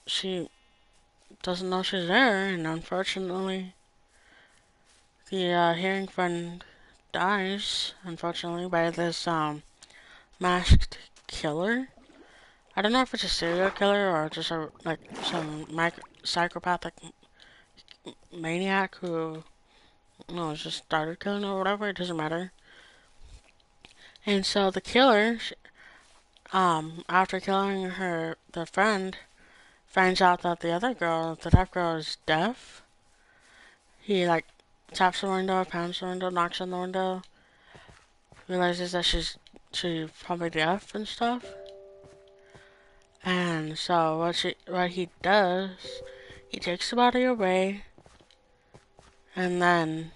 A: She doesn't know she's there, and unfortunately, the hearing friend dies, unfortunately, by this masked killer. I don't know if it's a serial killer or just some psychopathic maniac who, just started killing or whatever. It doesn't matter. And so the killer, after killing the friend, finds out that the other girl, the deaf girl, is deaf. He, like, taps the window, pounds the window, knocks on the window, realizes that she's probably deaf and stuff. And so what he does, he takes the body away, and then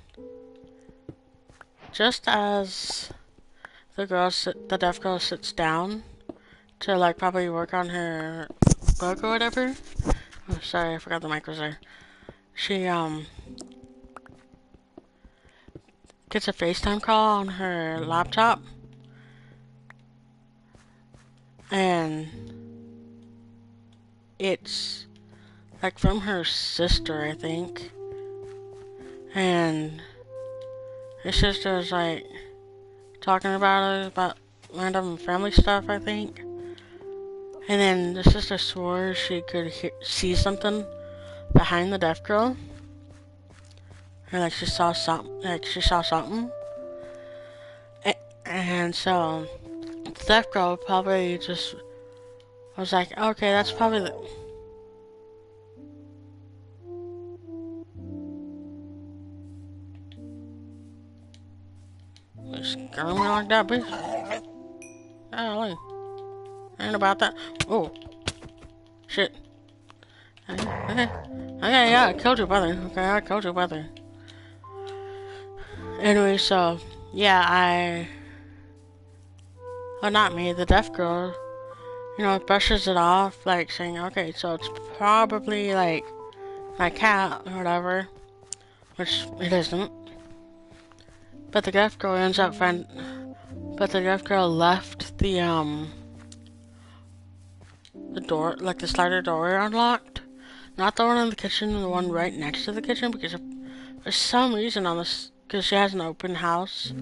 A: just as the deaf girl sits down to, like, probably work on her book or whatever. Oh, sorry, I forgot the mic was there. She gets a FaceTime call on her laptop, and it's like from her sister, I think. And her sister is like talking about random family stuff, I think. And then the sister swore she could see something behind the deaf girl. Or like she saw something. And so the deaf girl probably just was like, okay, that's probably scaring me like that, bitch. Golly. Ain't about that. Oh. Shit. Okay, yeah, I killed your brother. Okay, I killed your brother. Anyway, so, yeah, oh, not me, the deaf girl, you know, brushes it off, like, saying, okay, so it's probably, like, my cat, or whatever, which it isn't. But the deaf girl ends up but the deaf girl left the door, like, the slider door unlocked. Not the one in the kitchen, the one right next to the kitchen, because for some reason on this, because she has an open house,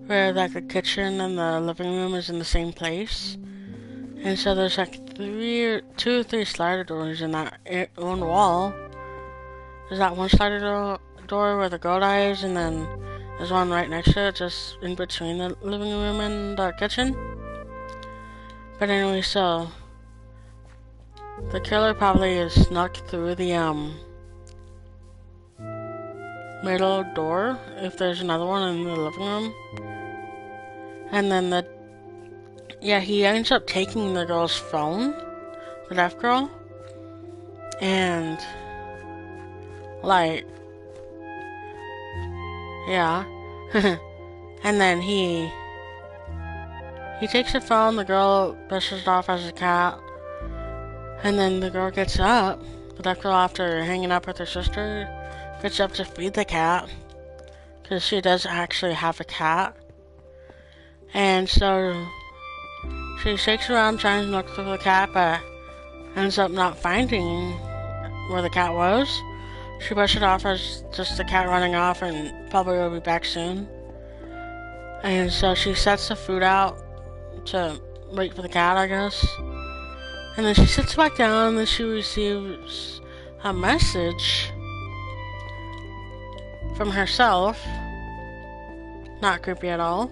A: where, like, the kitchen and the living room is in the same place. And so there's, like, 2 or 3 slider doors in that one wall. There's that one slider door where the girl dies, and then there's one right next to it, just in between the living room and the kitchen. But anyway, so the killer probably is snuck through the middle door, if there's another one in the living room. And then he ends up taking the girl's phone, the deaf girl, and, like, yeah, and then he takes the phone, the girl brushes it off as a cat, and then the girl gets up, the deaf girl, after hanging up with her sister, gets up to feed the cat, because she does actually have a cat. And so she shakes around trying to look for the cat, but ends up not finding where the cat was. She brushed it off as just the cat running off and probably will be back soon. And so she sets the food out to wait for the cat, I guess. And then she sits back down, and then she receives a message from herself. Not creepy at all.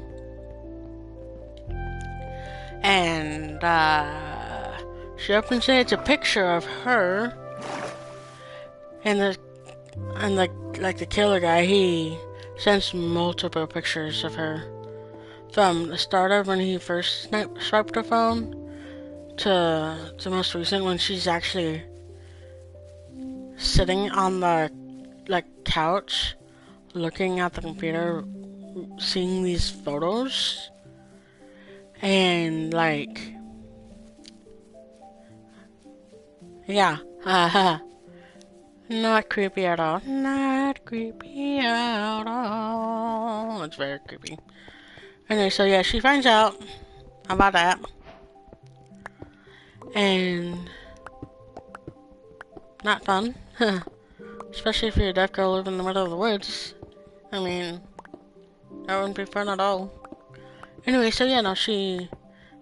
A: And she opens it. It's a picture of her, and the killer guy, he sends multiple pictures of her from the start of when he first swiped her phone to the most recent, when she's actually sitting on the, like, couch looking at the computer, seeing these photos. And, like, yeah, not creepy at all. Not creepy at all. It's very creepy. Anyway, so yeah, she finds out about that. And not fun. Especially if you're a deaf girl living in the middle of the woods. I mean, that wouldn't be fun at all. Anyway, so yeah, no, she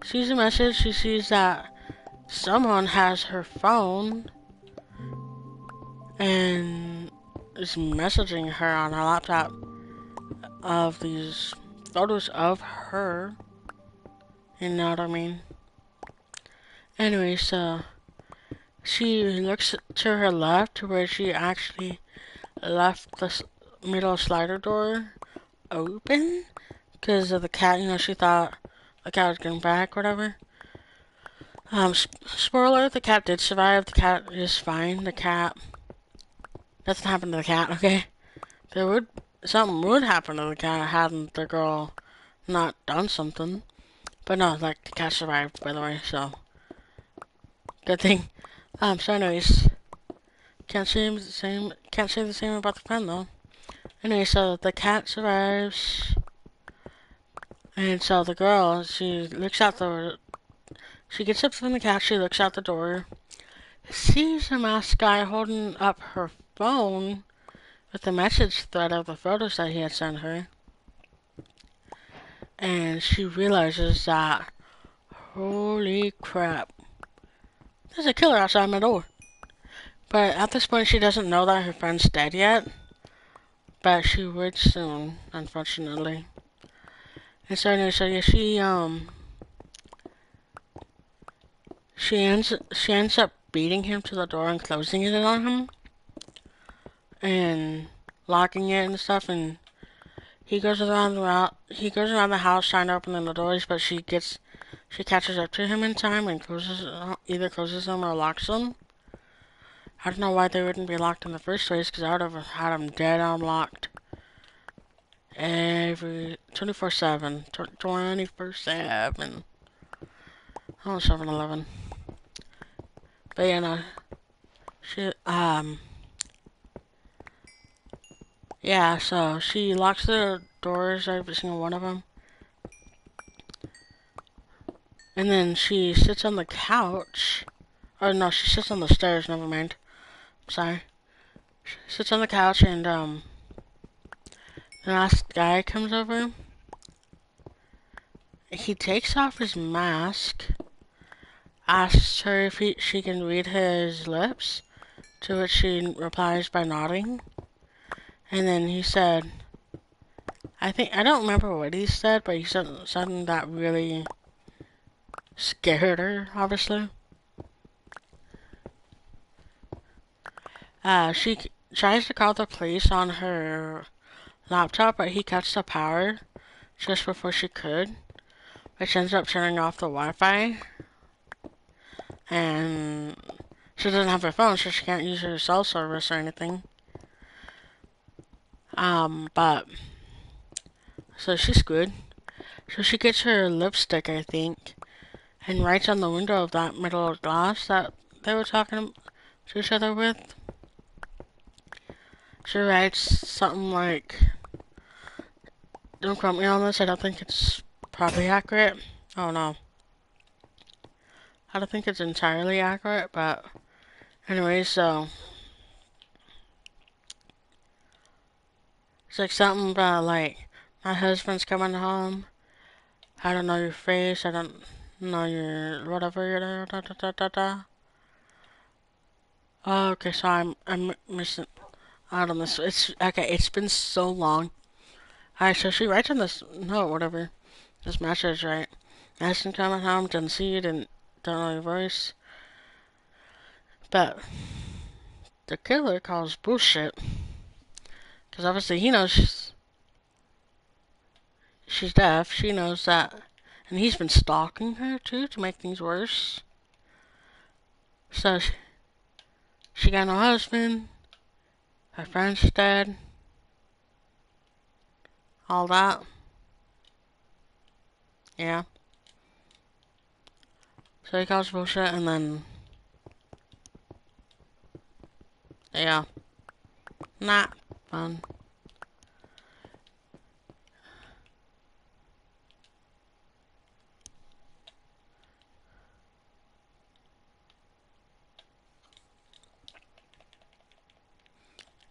A: sees a message. She sees that someone has her phone and is messaging her on her laptop of these photos of her. You know what I mean? Anyway, so she looks to her left, where she actually left the middle slider door open because of the cat. You know, she thought the cat was getting back, whatever. Spoiler, the cat did survive. The cat is fine. The cat, nothing happened to the cat, okay? Something would happen to the cat hadn't the girl not done something. But no, like, the cat survived, by the way, so good thing. So anyways, can't say the same about the friend, though. Anyway, so the cat survives, and so the girl, she gets up from the couch, she looks out the door, sees a masked guy holding up her phone with the message thread of the photos that he had sent her. And she realizes that, holy crap, there's a killer outside my door. But at this point, she doesn't know that her friend's dead yet. But she would soon, unfortunately. And so anyway, so yeah, she ends up beating him to the door and closing it on him. And locking it and stuff, and he goes around the house trying to open the doors, but she catches up to him in time and either closes them or locks them. I don't know why they wouldn't be locked in the first place, because I would have had them dead unlocked. Every 24/7, 24/7. Oh, 7-Eleven. But yeah, no. Yeah, so she locks the doors, every single one of them. And then she sits on the couch. Oh, no, she sits on the stairs, never mind. Sorry. She sits on the couch and, the last guy comes over. He takes off his mask, asks her if she can read his lips, to which she replies by nodding. And then he said, I don't remember what he said, but he said something that really scared her, obviously. She tries to call the police on her laptop, but he cuts the power just before she could, which ends up turning off the Wi-Fi. And she doesn't have her phone, so she can't use her cell service or anything. But so she's good. So she gets her lipstick, I think, and writes on the window of that middle glass that they were talking to each other with. She writes something like, don't quote me on this, I don't think it's probably accurate. Oh no. I don't think it's entirely accurate, but anyway, so it's like something about like, my husband's coming home. I don't know your face. I don't know your whatever. Da, da, da, da, da. Oh, okay, so I'm missing out on this. It's okay. It's been so long. Alright, so she writes on this note, whatever. This message, right? Madison coming home, didn't see you, don't know your voice. But the killer calls bullshit. Because obviously he knows she's deaf. She knows that. And he's been stalking her, too, to make things worse. So she got no husband. Her friend's dead. All that. Yeah. So he calls bullshit and then... yeah. Not fun.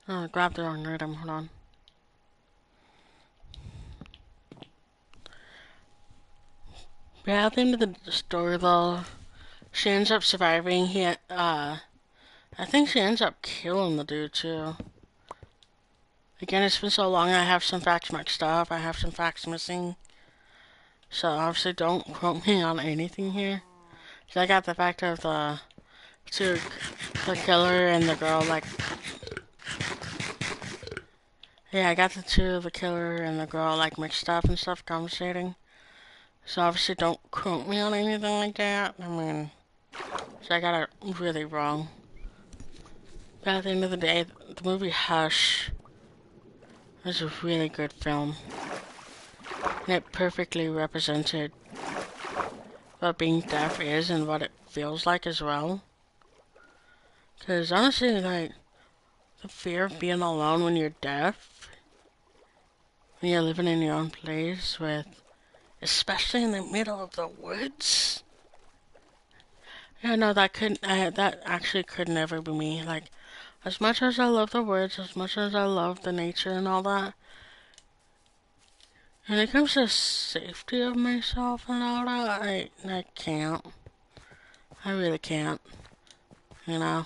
A: Oh, grab the wrong item, hold on. Yeah, at the end of the story though, she ends up surviving. I think she ends up killing the dude too. Again, it's been so long, I have some facts mixed up, I have some facts missing. So obviously don't quote me on anything here. So I got the fact of the killer and the girl, like... yeah, I got the killer and the girl, like, mixed up and stuff, conversating. So obviously don't quote me on anything like that. I mean, so I got it really wrong. But at the end of the day, the movie Hush is a really good film. And it perfectly represented what being deaf is and what it feels like as well. Because honestly, like, the fear of being alone when you're deaf, when you're living in your own place with, especially in the middle of the woods. Yeah, no, that actually could never be me. Like, as much as I love the woods, as much as I love the nature and all that, when it comes to safety of myself and all that, I can't. I really can't. You know?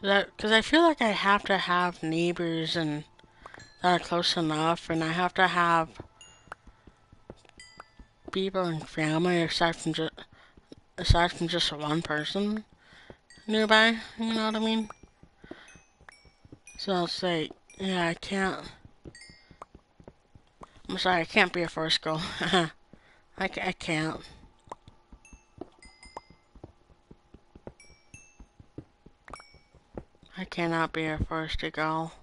A: Because I feel like I have to have neighbors and that are close enough, and I have to have people and family aside from just one person nearby. You know what I mean? So it's like, Yeah, I can't. I'm sorry, I can't be a first girl. I can't. I cannot be a first girl.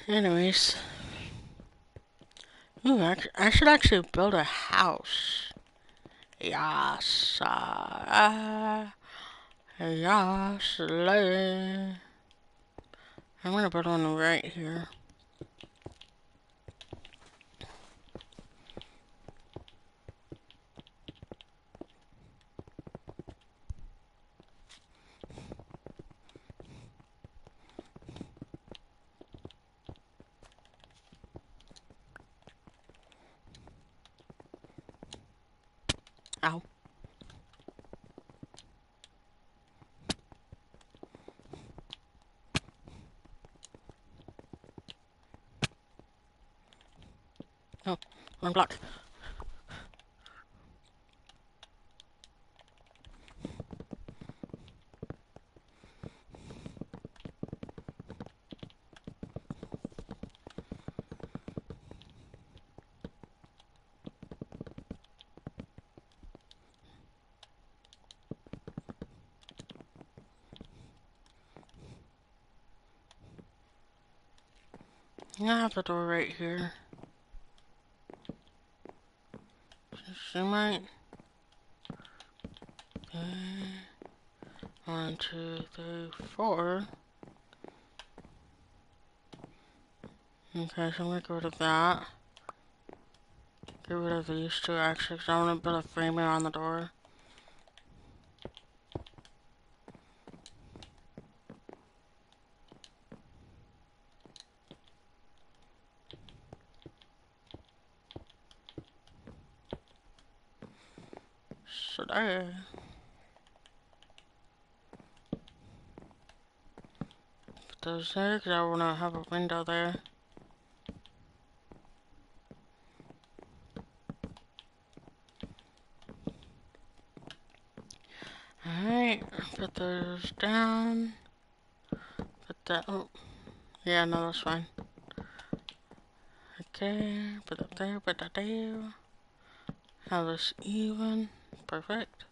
A: Anyways. Ooh, I should actually build a house. Yes. Yes. I'm gonna put one right here. Ow. Oh, one block. I have the door right here. Zoom right. Okay. 1, 2, 3, 4. Okay, so I'm gonna get rid of that. Get rid of these two actually, because I want to put a frame around the door. So there. Put those there, because I want to have a window there. Alright, put those down. Put that, oh, yeah, no, that's fine. Okay, put that there, put that there. Have this even. Perfect.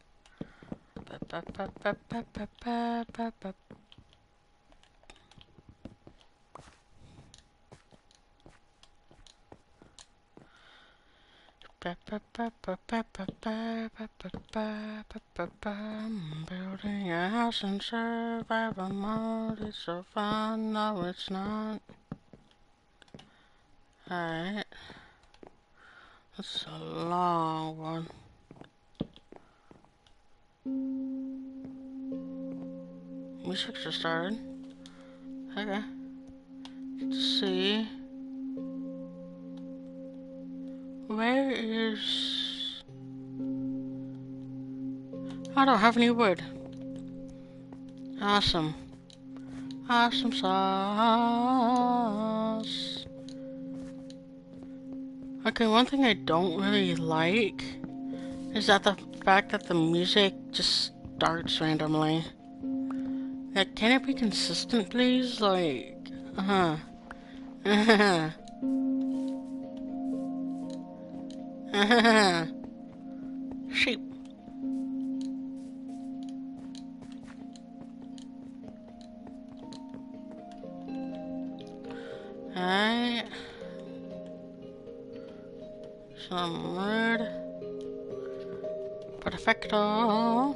A: Building a house in survival mode. It's so fun. No, it's not. Alright. That's a long one. Music just started. Okay. Let's see. Where is... I don't have any wood. Awesome. Awesome sauce. Okay, one thing I don't really like is that the fact that the music just starts randomly. Like, can it be consistent, please? Like, Sheep. Alright. Some wood. Perfecto.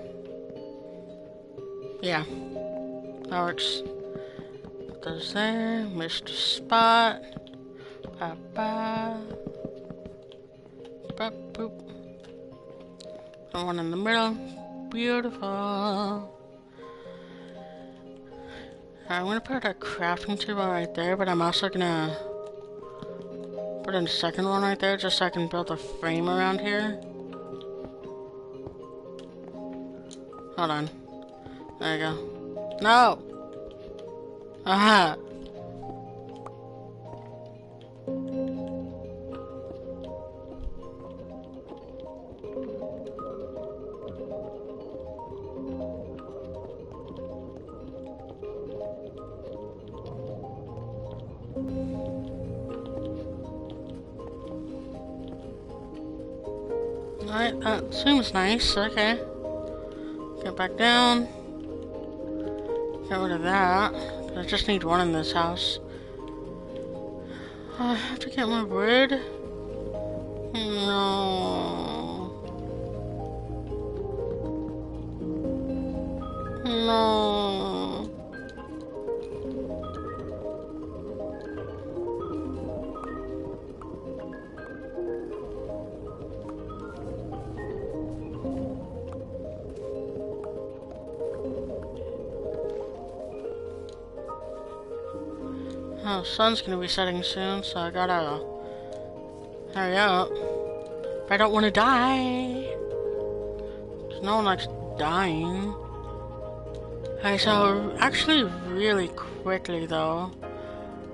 A: Yeah. That works. Put those there. Missed a spot. Ba-ba. Ba-boop. And one in the middle. Beautiful. I'm gonna put a crafting table right there, but I'm also gonna put in a second one right there just so I can build a frame around here. Hold on. There you go. No! Aha! Alright, that seems nice. Okay. Get back down. Get rid of that. I just need one in this house. I have to get my wood. No. No. Oh, sun's gonna be setting soon, so I gotta hurry up. But I don't want to die. 'Cause no one likes dying. Okay, so actually really quickly though,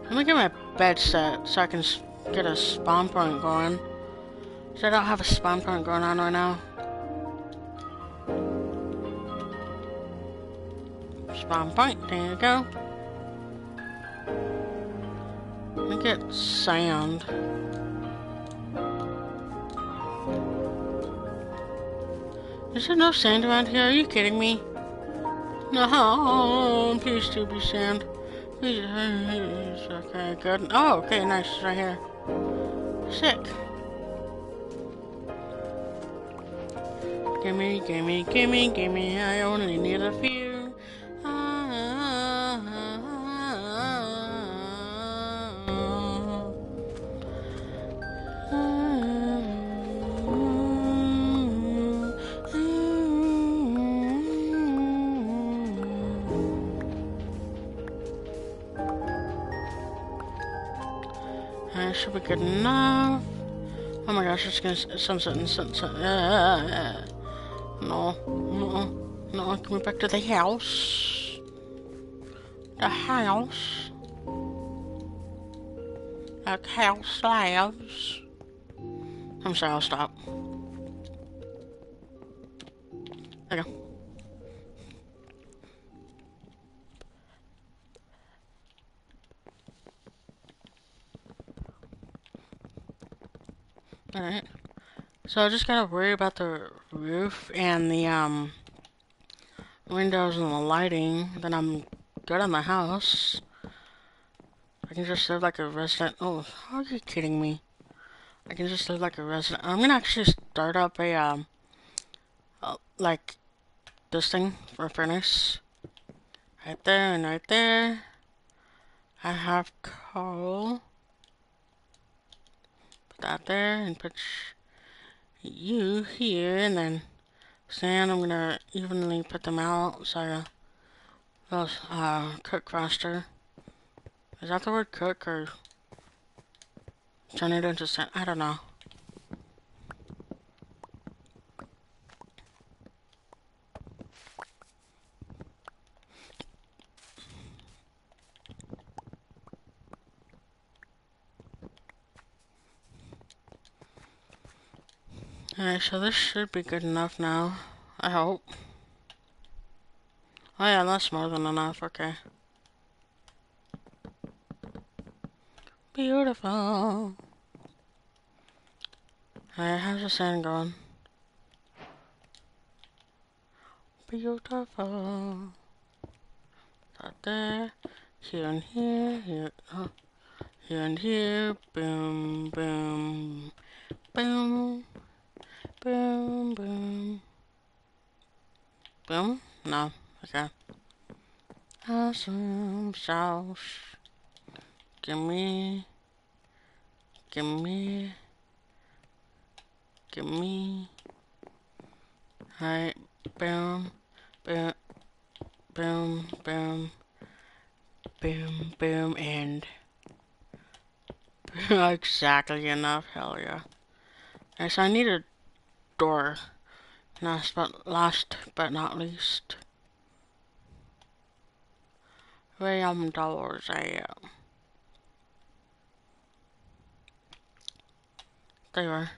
A: let me get my bed set so I can get a spawn point going. So I don't have a spawn point going on right now. Spawn point, there you go. Let me get sand. Is there no sand around here? Are you kidding me? No, please do be sand. Please, okay, good. Oh, okay, nice, it's right here. Sick. Gimme, gimme, gimme, gimme, I only need a few. That should be good enough. Oh my gosh, it's gonna sunset and sunset. No, no, no, can we back to the house? The house. Like house slabs. I'm sorry, I'll stop. There you go. Alright. So I just gotta worry about the roof and the windows and the lighting. Then I'm good on the house. I can just live like a resident. Oh, are you kidding me? I can just live like a resident. I'm gonna actually start up a like this thing for a furnace. Right there and right there. I have coal. Put that there and put you here, and then sand. I'm gonna evenly put them out so they'll cook faster. Is that the word cook or turn it into sand? I don't know. Alright, so this should be good enough now. I hope. Oh yeah, that's more than enough. Okay. Beautiful. Alright, how's the sand going? Beautiful. Out there. Here and here. Here. Oh. Here and here. Boom, boom. Boom. Boom, boom. Boom? No. Okay. Awesome sauce. Gimme. Gimme. Gimme. Alright. Boom. Boom. Boom. Boom. Boom. Boom. And exactly enough. Hell yeah. Alright, so I need a door. Last but not least. Where doors at? There.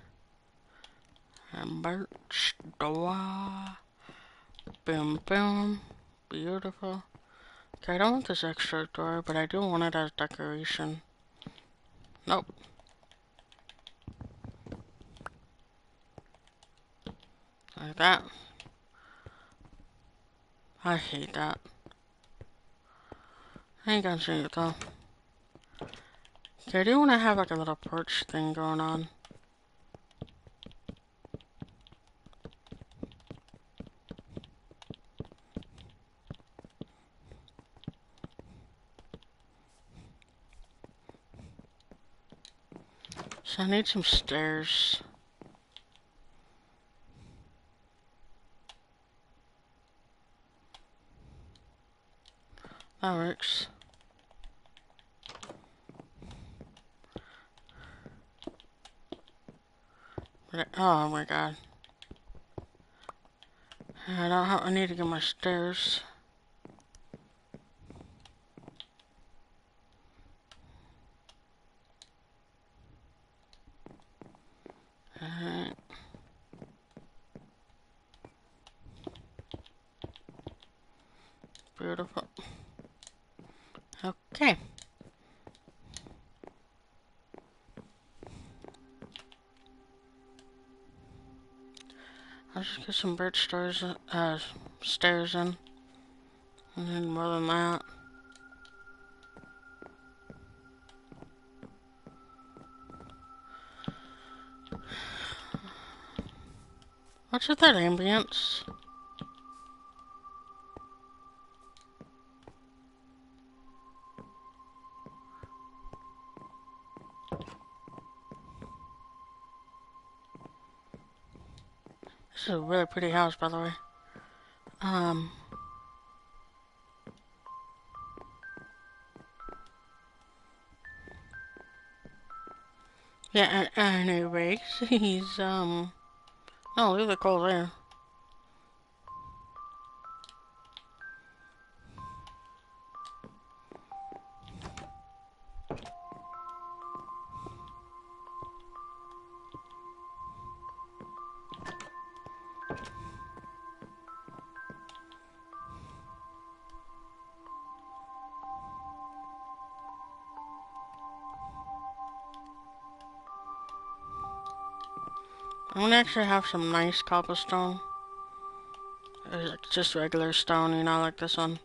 A: A birch door. Boom, boom. Beautiful. Okay, I don't want this extra door, but I do want it as decoration. Nope. Like that. I hate that. I ain't gonna see it though. Okay, I do want to have like a little porch thing going on. So I need some stairs. That works. Oh my god. I need to get my stairs. Alright. Beautiful. Okay. I'll just get some birch stairs in. And then more than that. What's with that ambience? This is a really pretty house, by the way. Yeah, anyways, he's, oh, leave the coal there. I'm gonna actually have some nice cobblestone. Just regular stone, you know, like this one.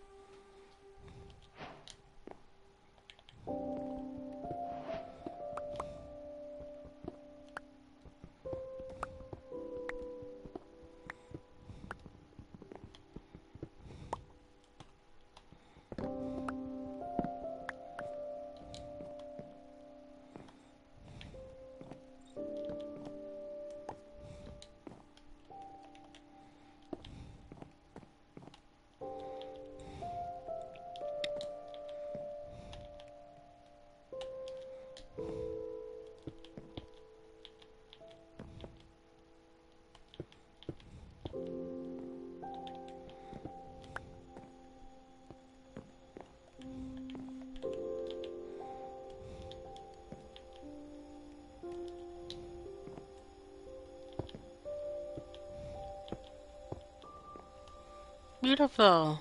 A: Beautiful.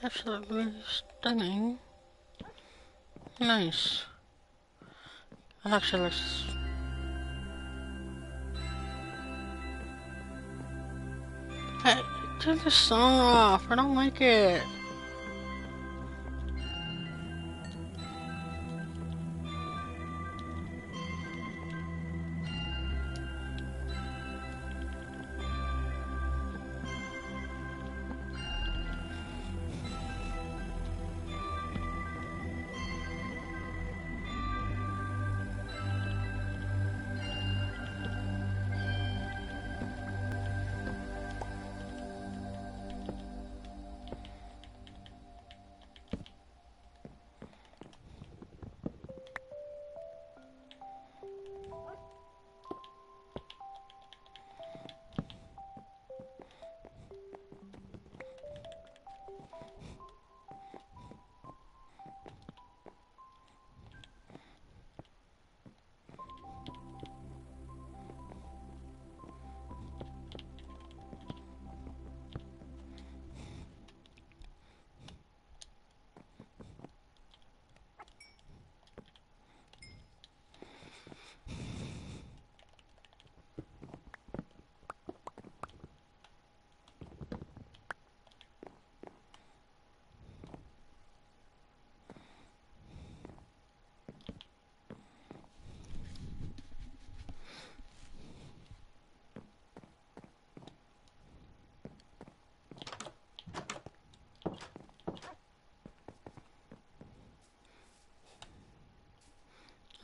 A: Absolutely stunning. Nice. That actually looks... Hey, turn the song off. I don't like it.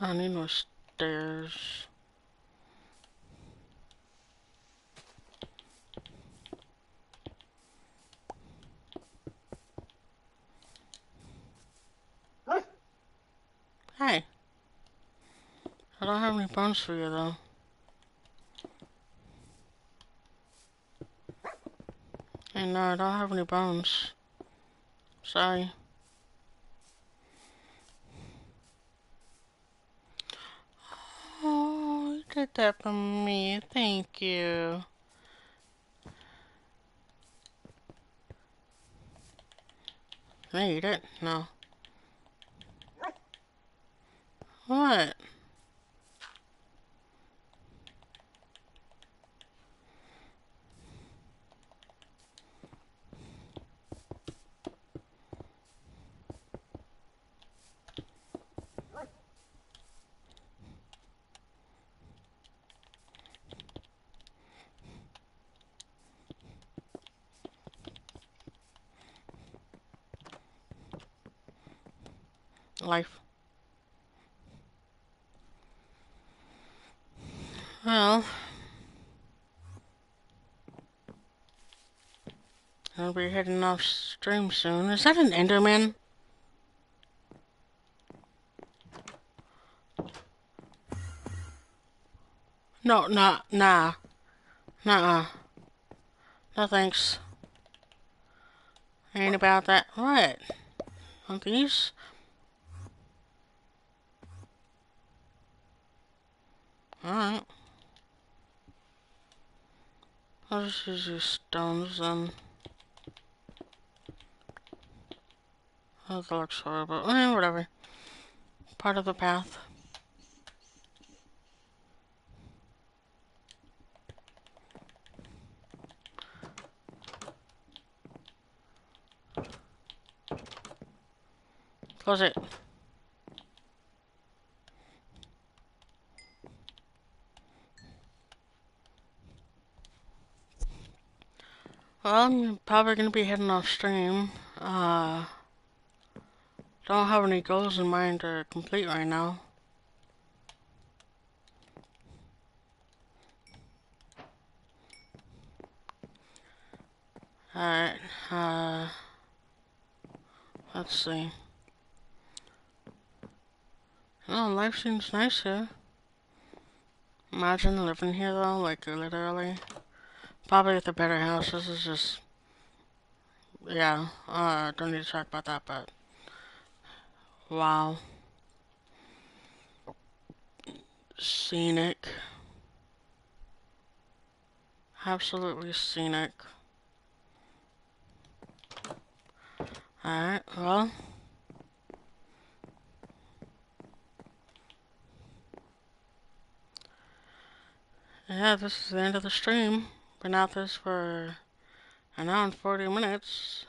A: I need no stairs. Hey. I don't have any bones for you, though. Hey, no, I don't have any bones. Sorry. Oh, you did that for me. Thank you. Can I eat it? No. What? Life. Well, I'll be heading off stream soon. Is that an Enderman? No, nah. Nuh-uh. No thanks. Ain't about that. What? On these? Alright. I'll just use these stones then. Oh, that looks horrible. Whatever. Part of the path. Close it. Well, I'm probably gonna be heading off stream. Don't have any goals in mind to complete right now. Alright, let's see. Oh, life seems nice here. Imagine living here though, like literally. Probably with a better house. This is just, yeah, don't need to talk about that, but wow. Scenic. Absolutely scenic. Alright, well. Yeah, this is the end of the stream. Been at this for an hour and 40 minutes.